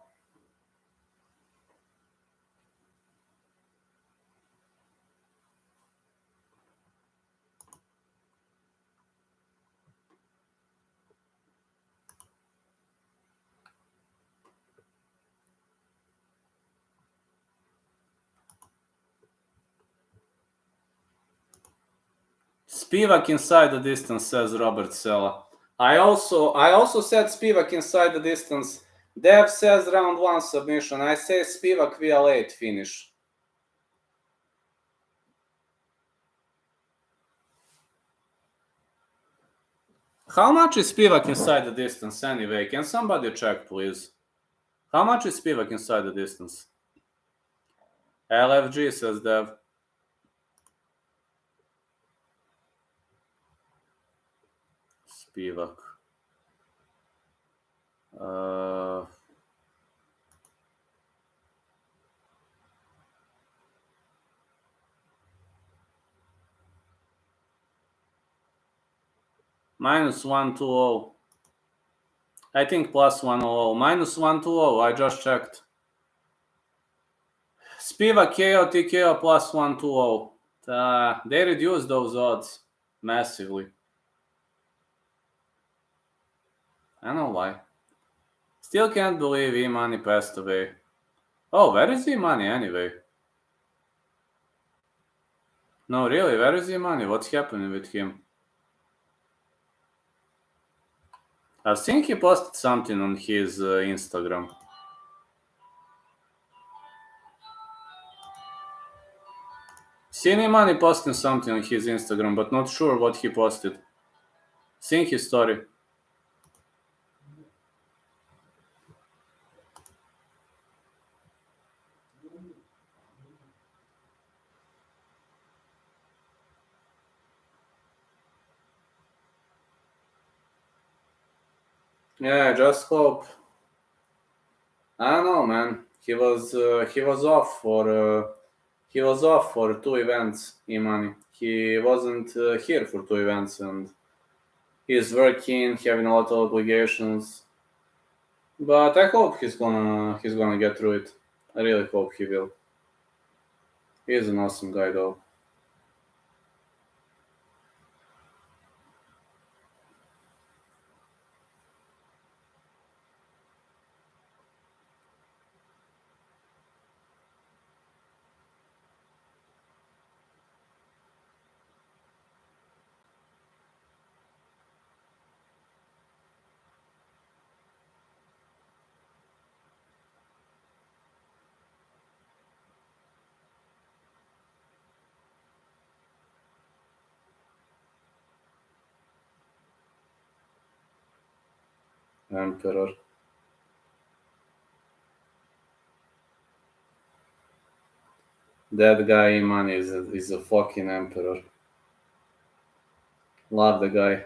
Spivak inside the distance, says Robert Sella. I also said Spivak inside the distance. Dev says round 1 submission. I say Spivak via late finish. How much is Spivak inside the distance anyway? Can somebody check, please? How much is Spivak inside the distance? LFG, says Dev. Spivak. Minus 120. I think plus 100. Minus 120. I just checked. Spivak KO TKO plus 120. They reduced those odds massively. I don't know why. Still can't believe E-Money passed away. Oh, where is E-Money anyway? No, really, where is E-Money? What's happening with him? I think he posted something on his Instagram. Seen E-Money posting something on his Instagram, but not sure what he posted. Seen his story. Yeah, just hope. I don't know, man. He was off for 2 events. E-Money. He wasn't here for 2 events, and he's working, having a lot of obligations. But I hope he's gonna get through it. I really hope he will. He's an awesome guy, though. Emperor. That guy Iman is a fucking emperor. Love the guy.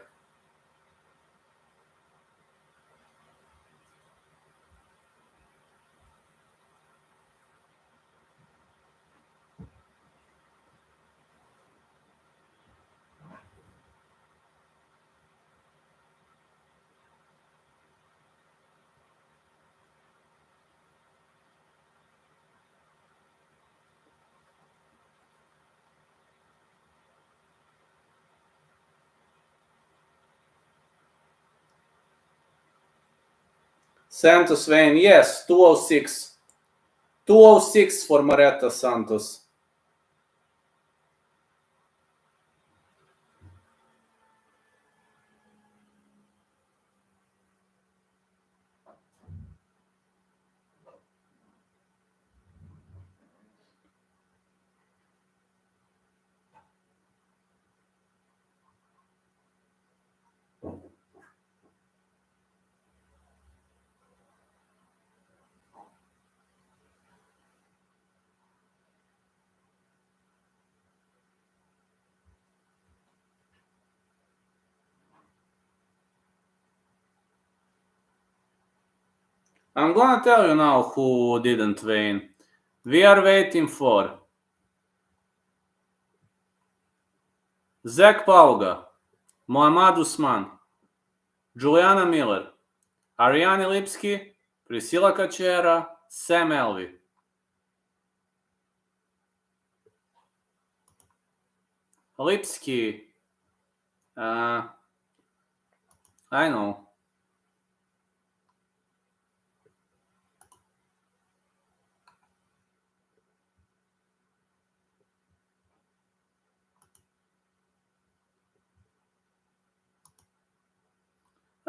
Santos Wayne, yes, 206. 206 for Moreta Santos. I'm gonna tell you now who didn't win. We are waiting for Zach Pauga, Muhammad Usman, Juliana Miller, Ariane Lipski, Priscilla Cachoeira, Sam Alvey. Lipski, I know.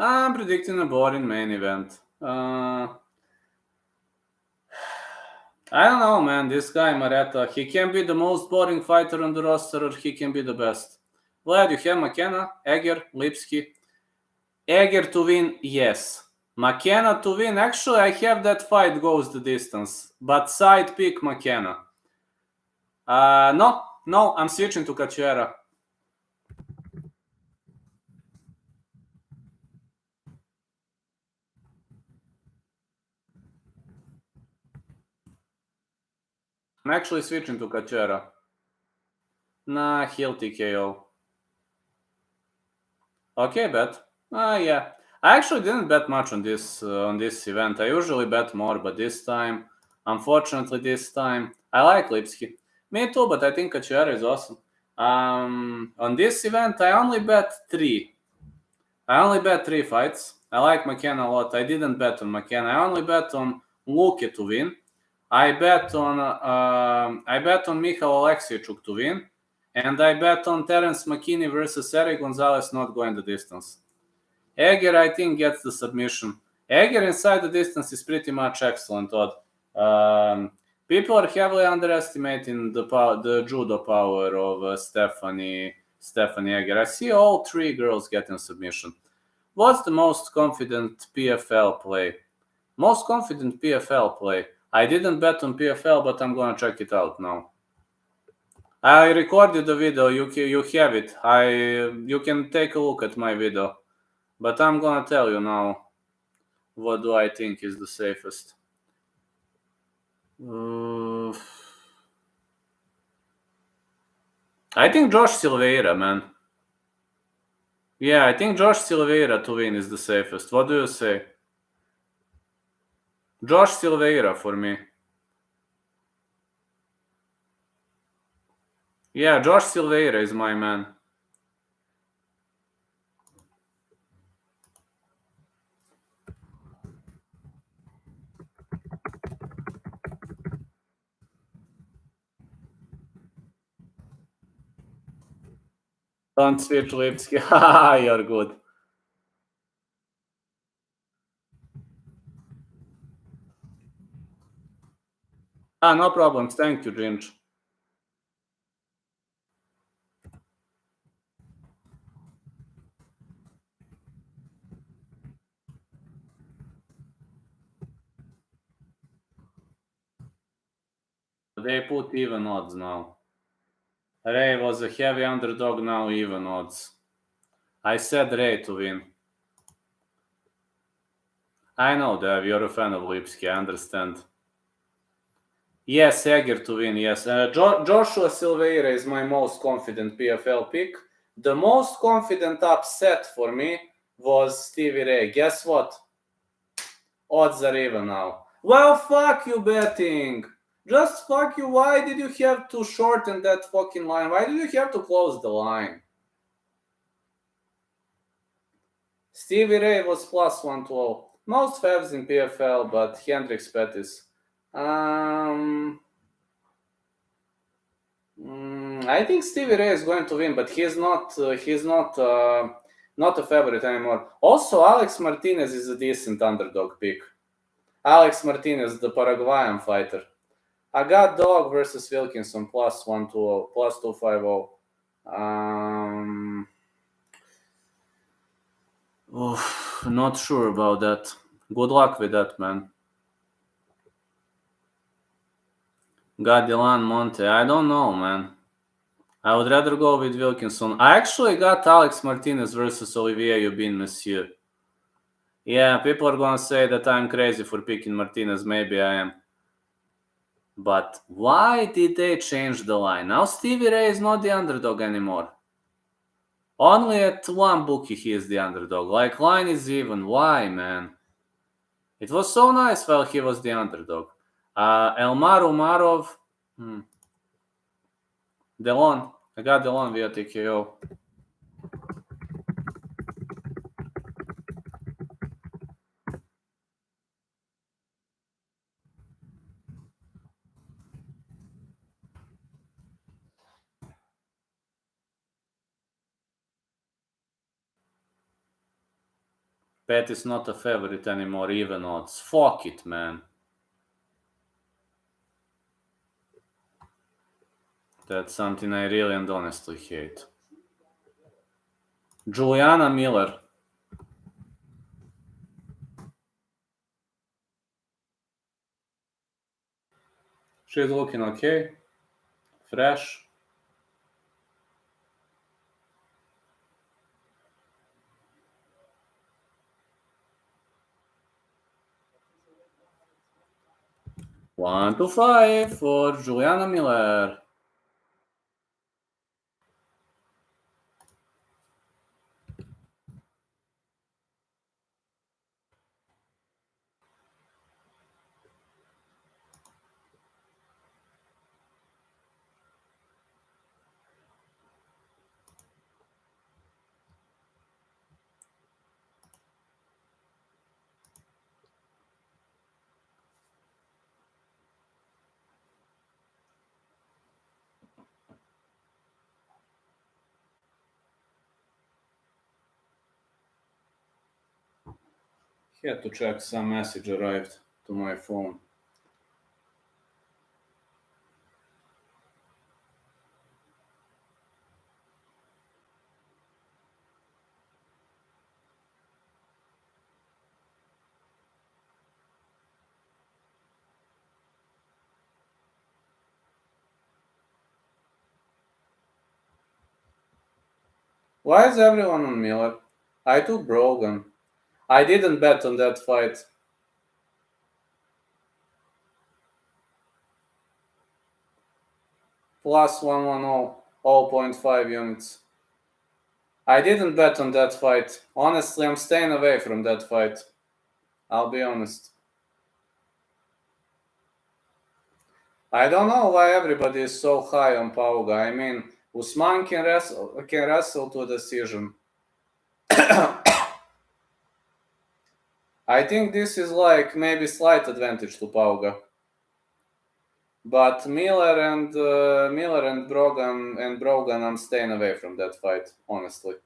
I'm predicting a boring main event. I don't know, man. This guy, Moreta, he can be the most boring fighter on the roster or he can be the best. Vlad, you have McKenna, Egger, Lipski. Egger to win, yes. McKenna to win, actually, I have that fight goes the distance. But side pick McKenna. No, I'm switching to Cachoeira. I'm actually switching to Cachoeira. Nah, he'll TKO. Okay, bet. Yeah. I actually didn't bet much on this event. I usually bet more, but this time, unfortunately, I like Lipski. Me too, but I think Cachoeira is awesome. On this event, I only bet three. I only bet three fights. I like McKenna a lot. I didn't bet on McKenna. I only bet on Luke to win. I bet on Michal Alexichuk to win. And I bet on Terence McKinney versus Eric Gonzalez not going the distance. Egger, I think, gets the submission. Egger inside the distance is pretty much excellent, Todd. People are heavily underestimating the judo power of Stephanie Egger. I see all three girls getting submission. What's the most confident PFL play? Most confident PFL play. I didn't bet on PFL, but I'm gonna check it out now. I recorded the video. You have it. You can take a look at my video. But I'm gonna tell you now what do I think is the safest. I think Josh Silveira, man. Yeah, I think Josh Silveira to win is the safest. What do you say? Josh Silveira for me. Yeah, Josh Silveira is my man. Don't switch Lipski. Haha, you're good. No problems. Thank you, Ginge. They put even odds now. Ray was a heavy underdog, now even odds. I said Ray to win. I know, Dev, you're a fan of Lipski, I understand. Yes, Egger to win, yes. Joshua Silveira is my most confident PFL pick. The most confident upset for me was Stevie Ray. Guess what? Odds are even now. Well, fuck you, betting. Just fuck you. Why did you have to shorten that fucking line? Why did you have to close the line? Stevie Ray was plus 112. Most favs in PFL, but Hendricks Pettis. I think Stevie Ray is going to win, but he's not a favorite anymore. Also, Alex Martinez is a decent underdog pick. Alex Martinez, the Paraguayan fighter. I got Dog versus Wilkinson plus 120, plus 250. Not sure about that. Good luck with that, man. Got Dylan Monte. I don't know, man. I would rather go with Wilkinson. I actually got Alex Martinez versus Olivier Yubin, Monsieur. Yeah, people are gonna say that I'm crazy for picking Martinez. Maybe I am. But why did they change the line? Now Stevie Ray is not the underdog anymore. Only at one bookie he is the underdog. Like, line is even. Why, man? It was so nice while he was the underdog. Elmar Umarov. Delon. I got Delon via TKO. Pat is not a favorite anymore, even odds. Fuck it, man. That's something I really and honestly hate. Juliana Miller. She's looking okay. Fresh. One to five for Juliana Miller. Had to check some message arrived to my phone. Why is everyone on Miller? I took Brogan. I didn't bet on that fight. Plus 110, 0.5 units. I didn't bet on that fight. Honestly, I'm staying away from that fight. I'll be honest. I don't know why everybody is so high on Pauga. I mean, Usman can wrestle to a decision. I think this is like maybe slight advantage to Pauga. But Miller and Brogan, I'm staying away from that fight, honestly.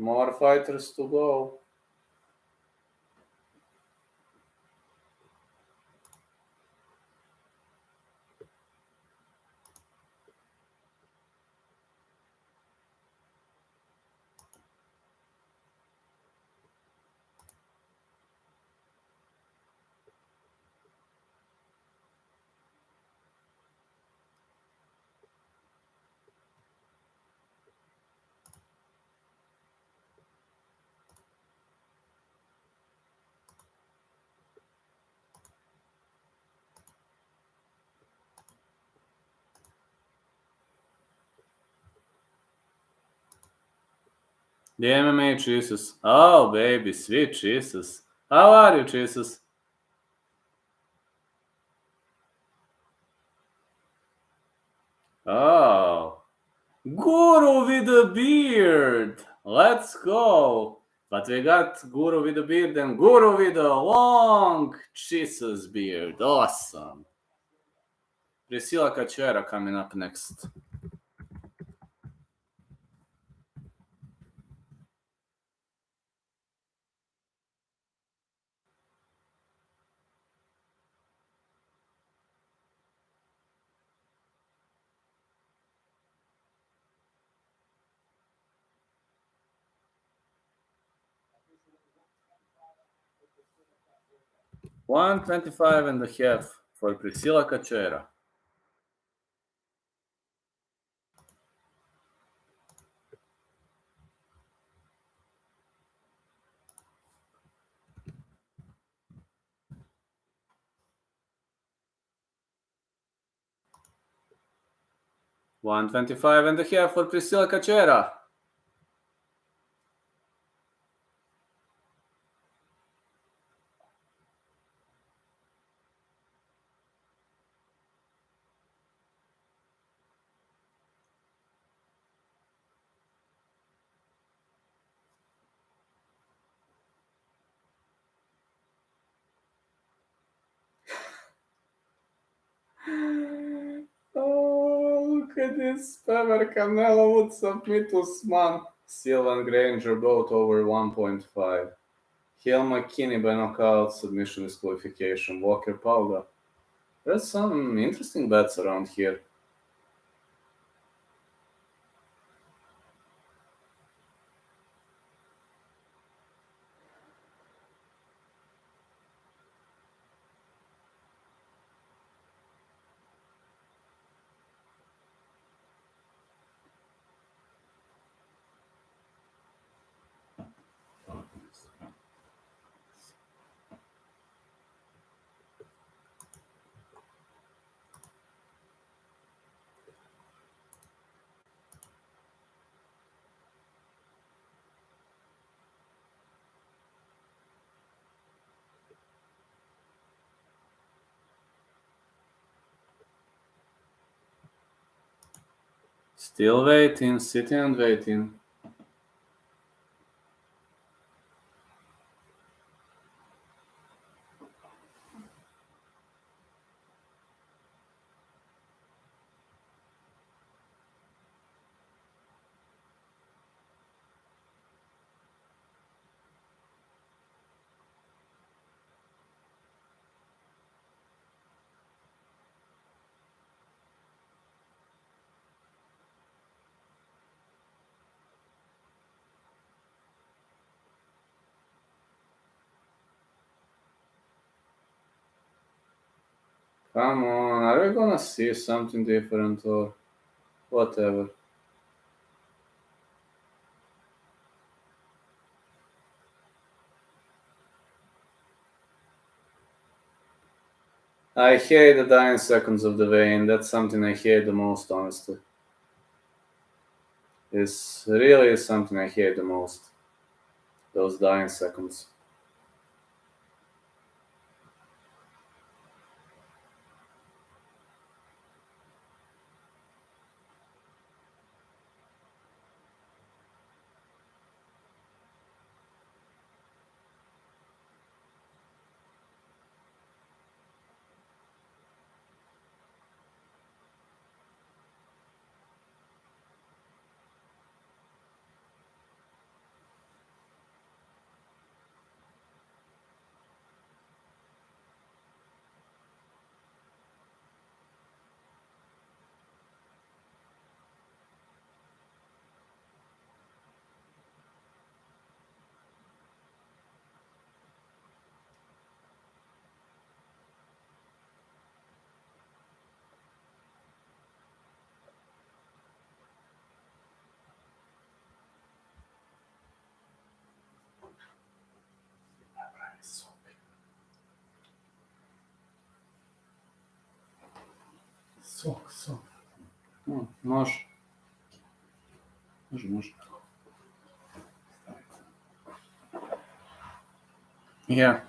More fighters to go. The MMA Jesus. Oh, baby, sweet Jesus. How are you, Jesus? Oh, Guru with a beard. Let's go. But we got Guru with a beard and Guru with a long Jesus beard. Awesome. Priscilla Cachoeira coming up next. $125.5 for Priscilla Cachoeira. $125.5 for Priscilla Cachoeira. Oh, look at this. Spivak Canelo would submit Usman. Silva and Granger both over 1.5. Hill McKinney by knockout, submission disqualification. Walker Pauga. There's some interesting bets around here. Still waiting, sitting and waiting. Come on, are we gonna see something different or whatever? I hate the dying seconds of the vein. That's something I hate the most, honestly. It's really something I hate the most. Those dying seconds. Сок. Нож. Може. Yeah.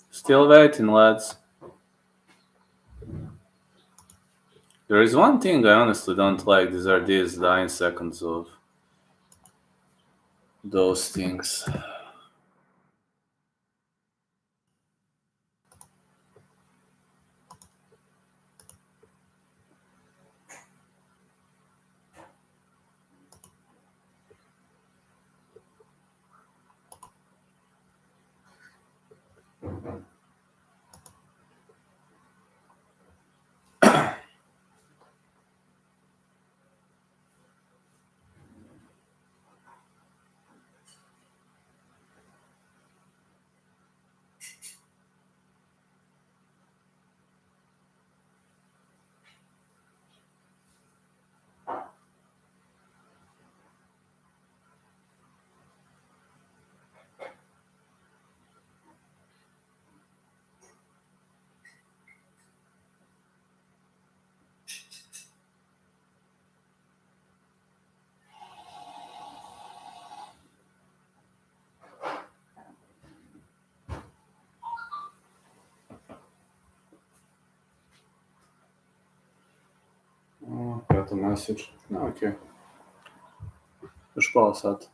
Still waiting, lads. There is one thing I honestly don't like. These are these 9 seconds of those things. Got a message. Okay. Już sad.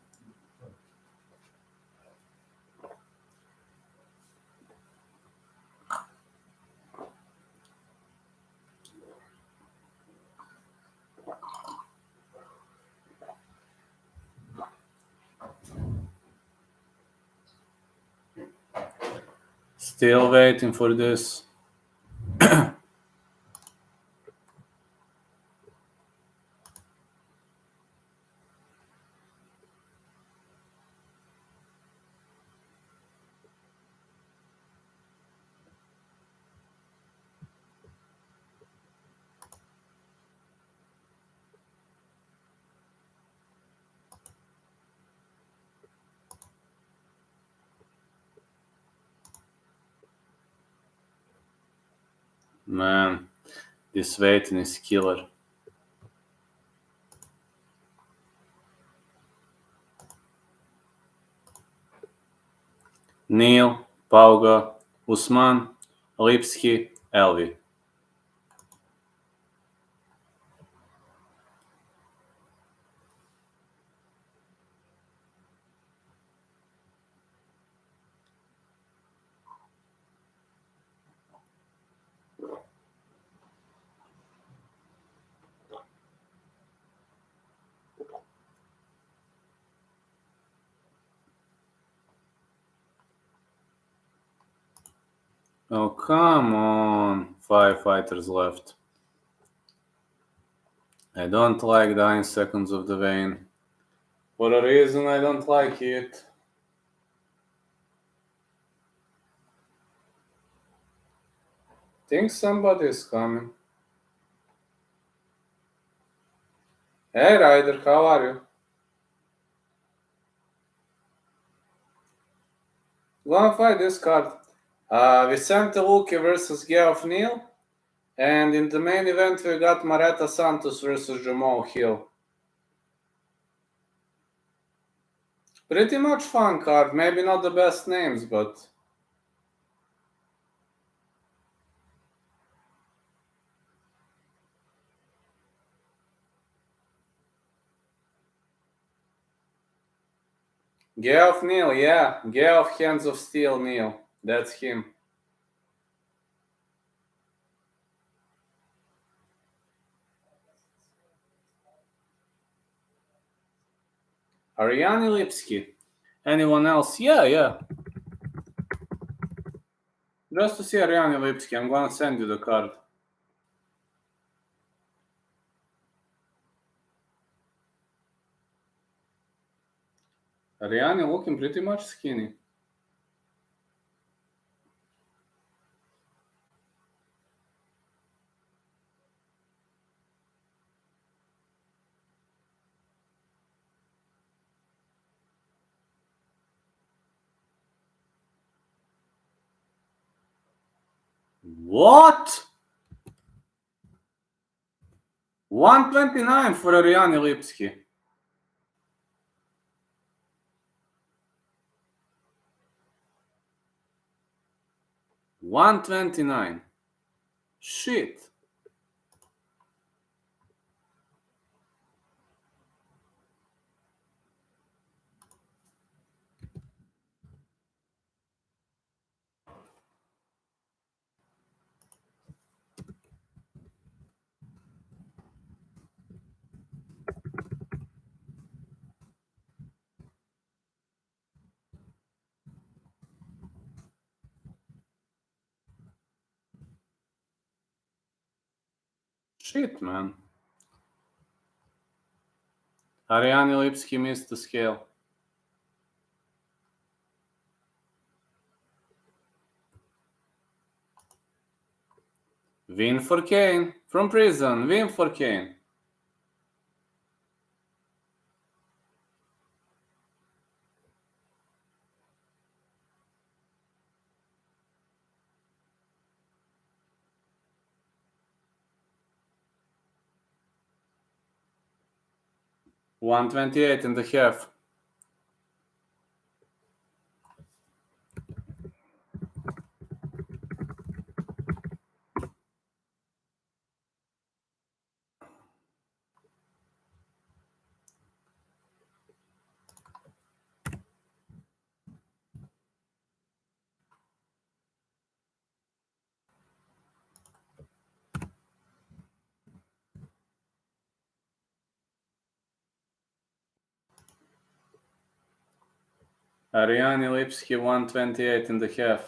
Still waiting for this. Man, this waiting is killer. Neil, Pauga, Usman, Lipski, Elvi. Oh, come on. 5 fighters left. I don't like 9 seconds of the vein. For a reason I don't like it. Think somebody is coming. Hey Ryder, how are you? Gonna fight this card. Vicente Luque versus Geoff Neal. And in the main event we got Mareta Santos versus Jamal Hill. Pretty much fun card. Maybe not the best names, but... Geoff Neal, yeah. Geoff Hands of Steel Neal. That's him. Ariane Lipski. Anyone else? Yeah. Just to see Ariane Lipski. I'm gonna send you the card. Ariane looking pretty much skinny. What? 129 for Ariane Lipski. $129. Shit. Shit, man. Ariane Lipski missed the scale. Win for Kane. From prison. Win for Kane. $128.5. Ariane Lipski 128.5.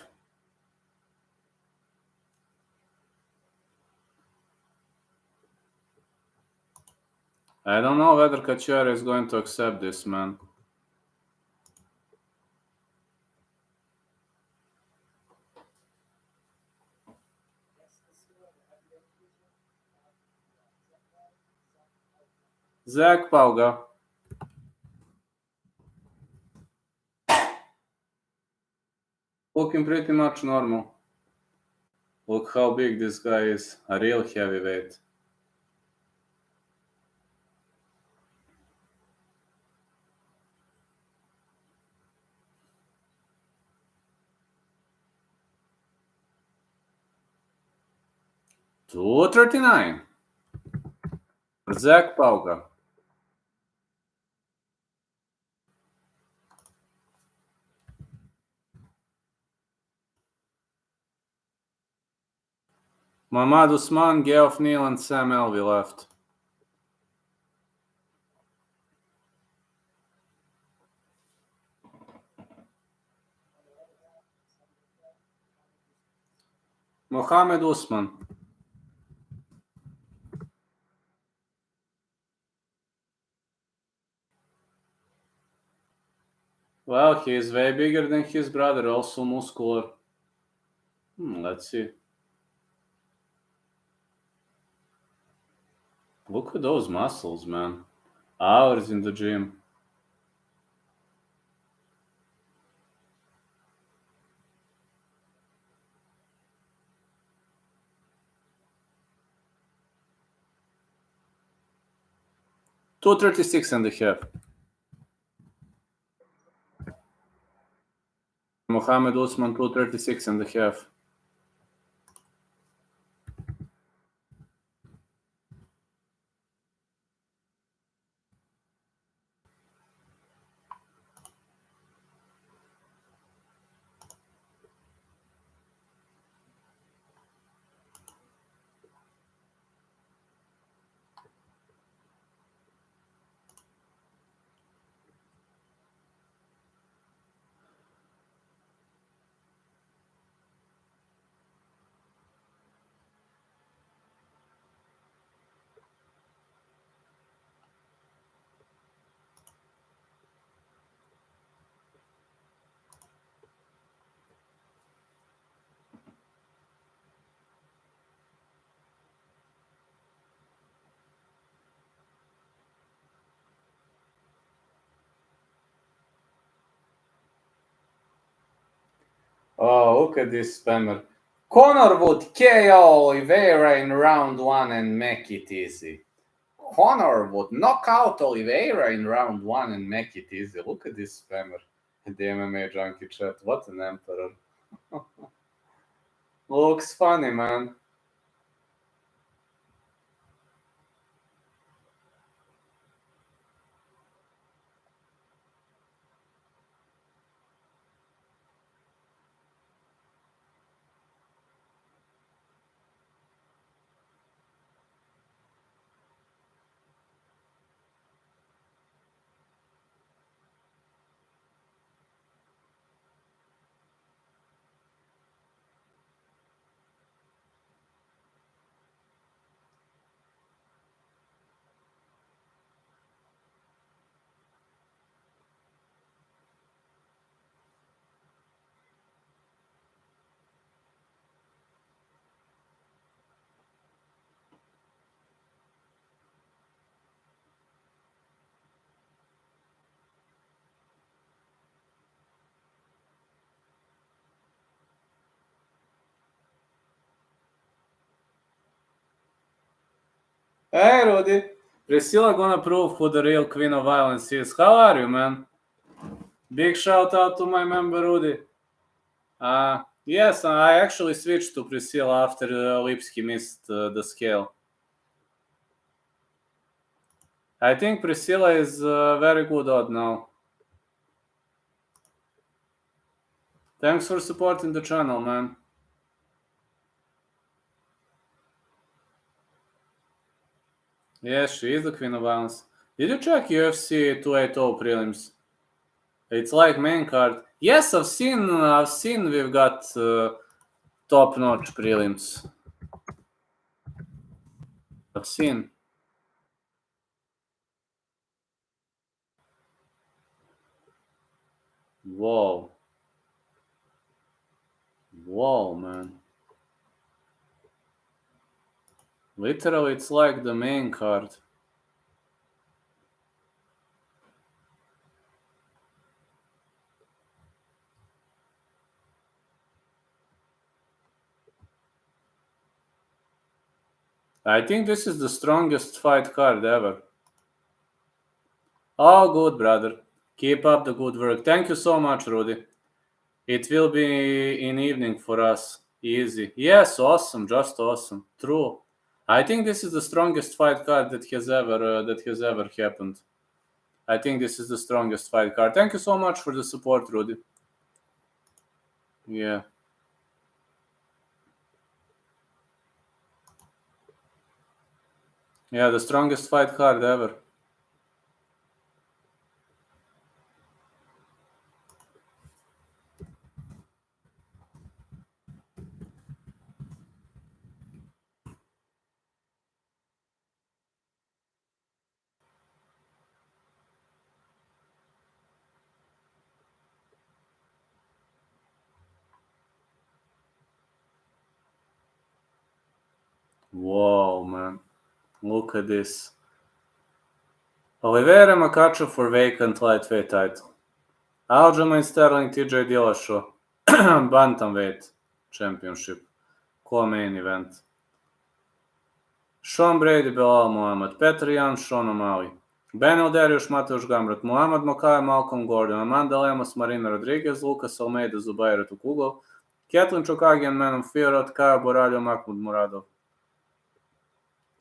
I don't know whether Kachiara is going to accept this, man. Zach Pauga. Looking pretty much normal. Look how big this guy is. A real heavyweight. $239. Zach Pauga. Mamad Usman, Geoff Neal, and Sam Alvey left. Mohamed Usman. Well, he is way bigger than his brother, also muscular. Let's see. Look at those muscles, man. Hours in the gym. $236.5. Mohamed Usman, $236.5. Oh, look at this spammer. Conor would KO Oliveira in round 1 and make it easy. Conor would knock out Oliveira in round 1 and make it easy. Look at this spammer in the MMA Junkie chat. What an emperor. Looks funny, man. Hey, Rudy. Priscilla gonna prove who the real queen of violence is. How are you, man? Big shout out to my member, Rudy. Yes, I actually switched to Priscilla after Lipsky missed the scale. I think Priscilla is very good odd now. Thanks for supporting the channel, man. Yes, she is the queen of violence. Did you check UFC 280 prelims? It's like main card. Yes, I've seen we've got top-notch prelims. I've seen. Whoa. Whoa, man. Literally, it's like the main card. I think this is the strongest fight card ever. Oh, good, brother. Keep up the good work. Thank you so much, Rudy. It will be in evening for us. Easy. Yes, awesome. Just awesome. True. I think this is the strongest fight card that has ever happened. I think this is the strongest fight card. Thank you so much for the support, Rudy. Yeah. Yeah, the strongest fight card ever. Whoa, man. Look at this. Oliveira Makachev for vacant lightweight title. Aljamain Sterling TJ Dillashaw. Bantamweight championship. Co-main event. Sean Brady Belal Muhammad. Petr Yan Sean O'Malley. Benel Darius Mateusz Gamrot. Muhammad Mokaev Malcolm Gordon. Amanda Lemos Marina Rodriguez. Lucas Almeida Zubaira Tukugov. Katlyn Chokagian Manon Fiorot. Kaya Boralho Mahmoud Muradov.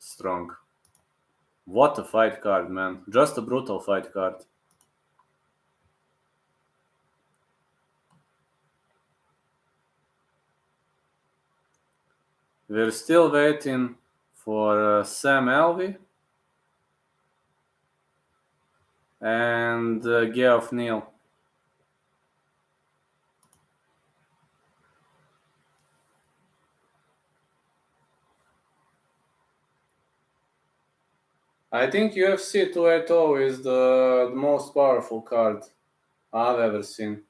Strong. What a fight card, man. Just a brutal fight card. We're still waiting for Sam Alvey and Geoff Neal. I think UFC 280 is the most powerful card I've ever seen.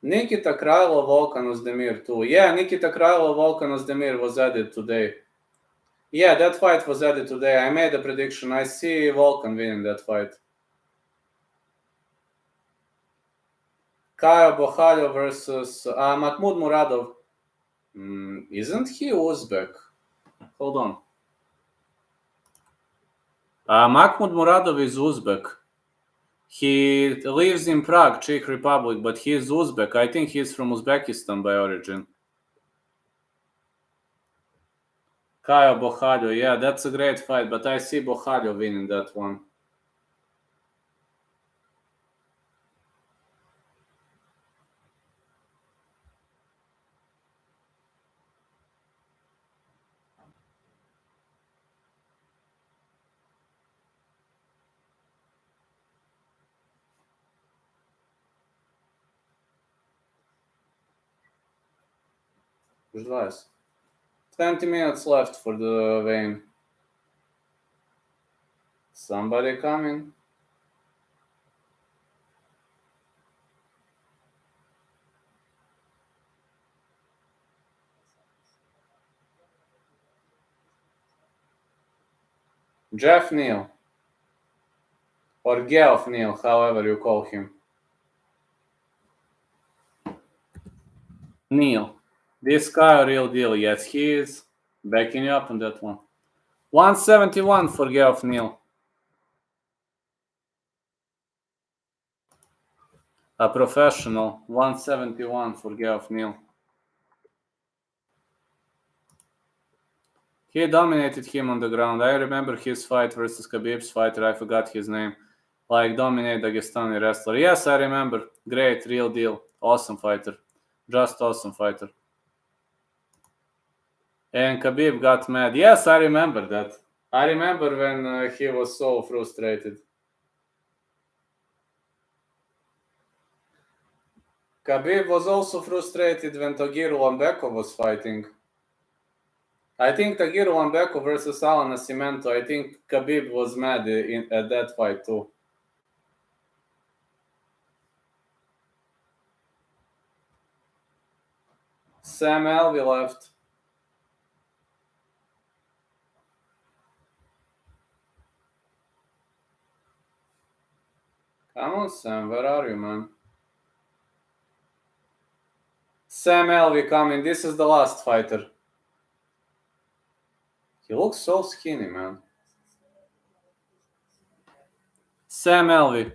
Nikita Krylov, Volkan Ozdemir too. Yeah, Nikita Krylov, Volkan Ozdemir was added today. Yeah, that fight was added today. I made a prediction. I see Volkan winning that fight. Kyle Bokhalyo versus Mahmoud Muradov. Isn't he Uzbek? Hold on. Mahmoud Muradov is Uzbek. He lives in Prague, Czech Republic, but he is Uzbek. I think he's from Uzbekistan by origin. Kyle Bokhalyo, yeah, that's a great fight, but I see Bokhalyo winning that one. Nice. 20 minutes left for the vein. Somebody coming? Jeff Neal. Or Geoff Neal, however you call him. Neal. This guy a real deal. Yes, he is. Backing you up on that one. 171 for Geoff Neal. A professional. 171 for Geoff Neal. He dominated him on the ground. I remember his fight versus Khabib's fighter. I forgot his name. Like, dominate Dagestani wrestler. Yes, I remember. Great, real deal. Awesome fighter. Just awesome fighter. And Khabib got mad. Yes, I remember that. I remember when he was so frustrated. Khabib was also frustrated when Tagir Lambeko was fighting. I think Tagir Lambeko versus Alan Nascimento. I think Khabib was mad at that fight too. Sam Alvey left. Come on, Sam. Where are you, man? Sam Alvey coming. This is the last fighter. He looks so skinny, man. Sam Alvey.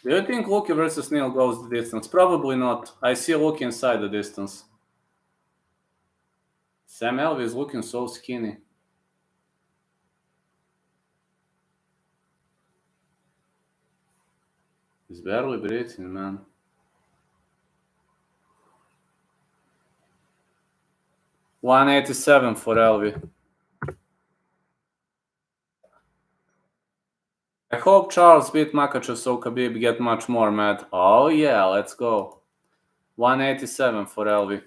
Do you think Luki versus Neal goes the distance? Probably not. I see Luki inside the distance. Sam Alvey is looking so skinny. He's barely breathing, man. 187 for Alvey. I hope Charles beat Makhachev so Khabib get much more mad. Oh yeah, let's go. 187 for Alvey.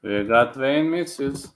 We got vein misses.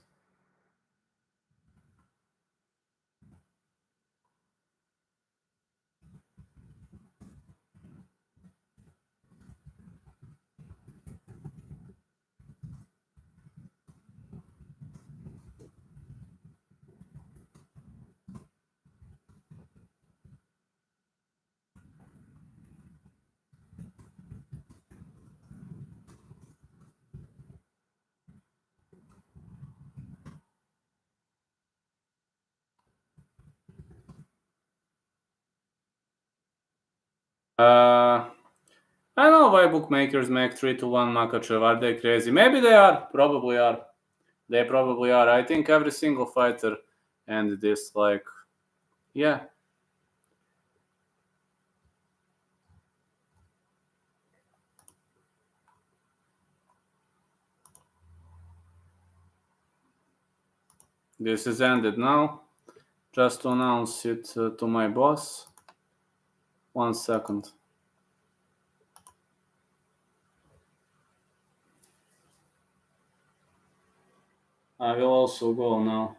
I don't know why bookmakers make 3-1 Makhachev. Are they crazy? Maybe they are. Probably are. They probably are. I think every single fighter ended this like, yeah. This is ended now. Just to announce it to my boss. 1 second. I will also go now.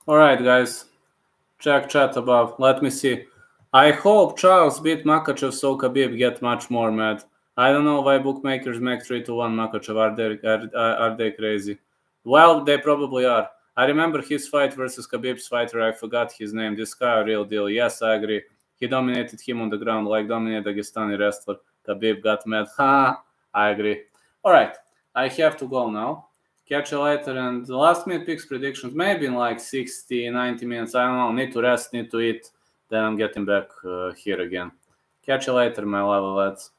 Alright, guys. Check chat above. Let me see. I hope Charles beat Makhachev so Khabib get much more mad. I don't know why bookmakers make 3-1 Makhachev. Are they crazy? Well, they probably are. I remember his fight versus Khabib's fighter. I forgot his name. This guy a real deal. Yes, I agree. He dominated him on the ground like dominated Dagestani wrestler. Khabib got mad. Ha! I agree. Alright, I have to go now. Catch you later, and the last minute picks predictions, maybe in like 60, 90 minutes. I don't know. Need to rest, need to eat. Then I'm getting back here again. Catch you later, my love lads.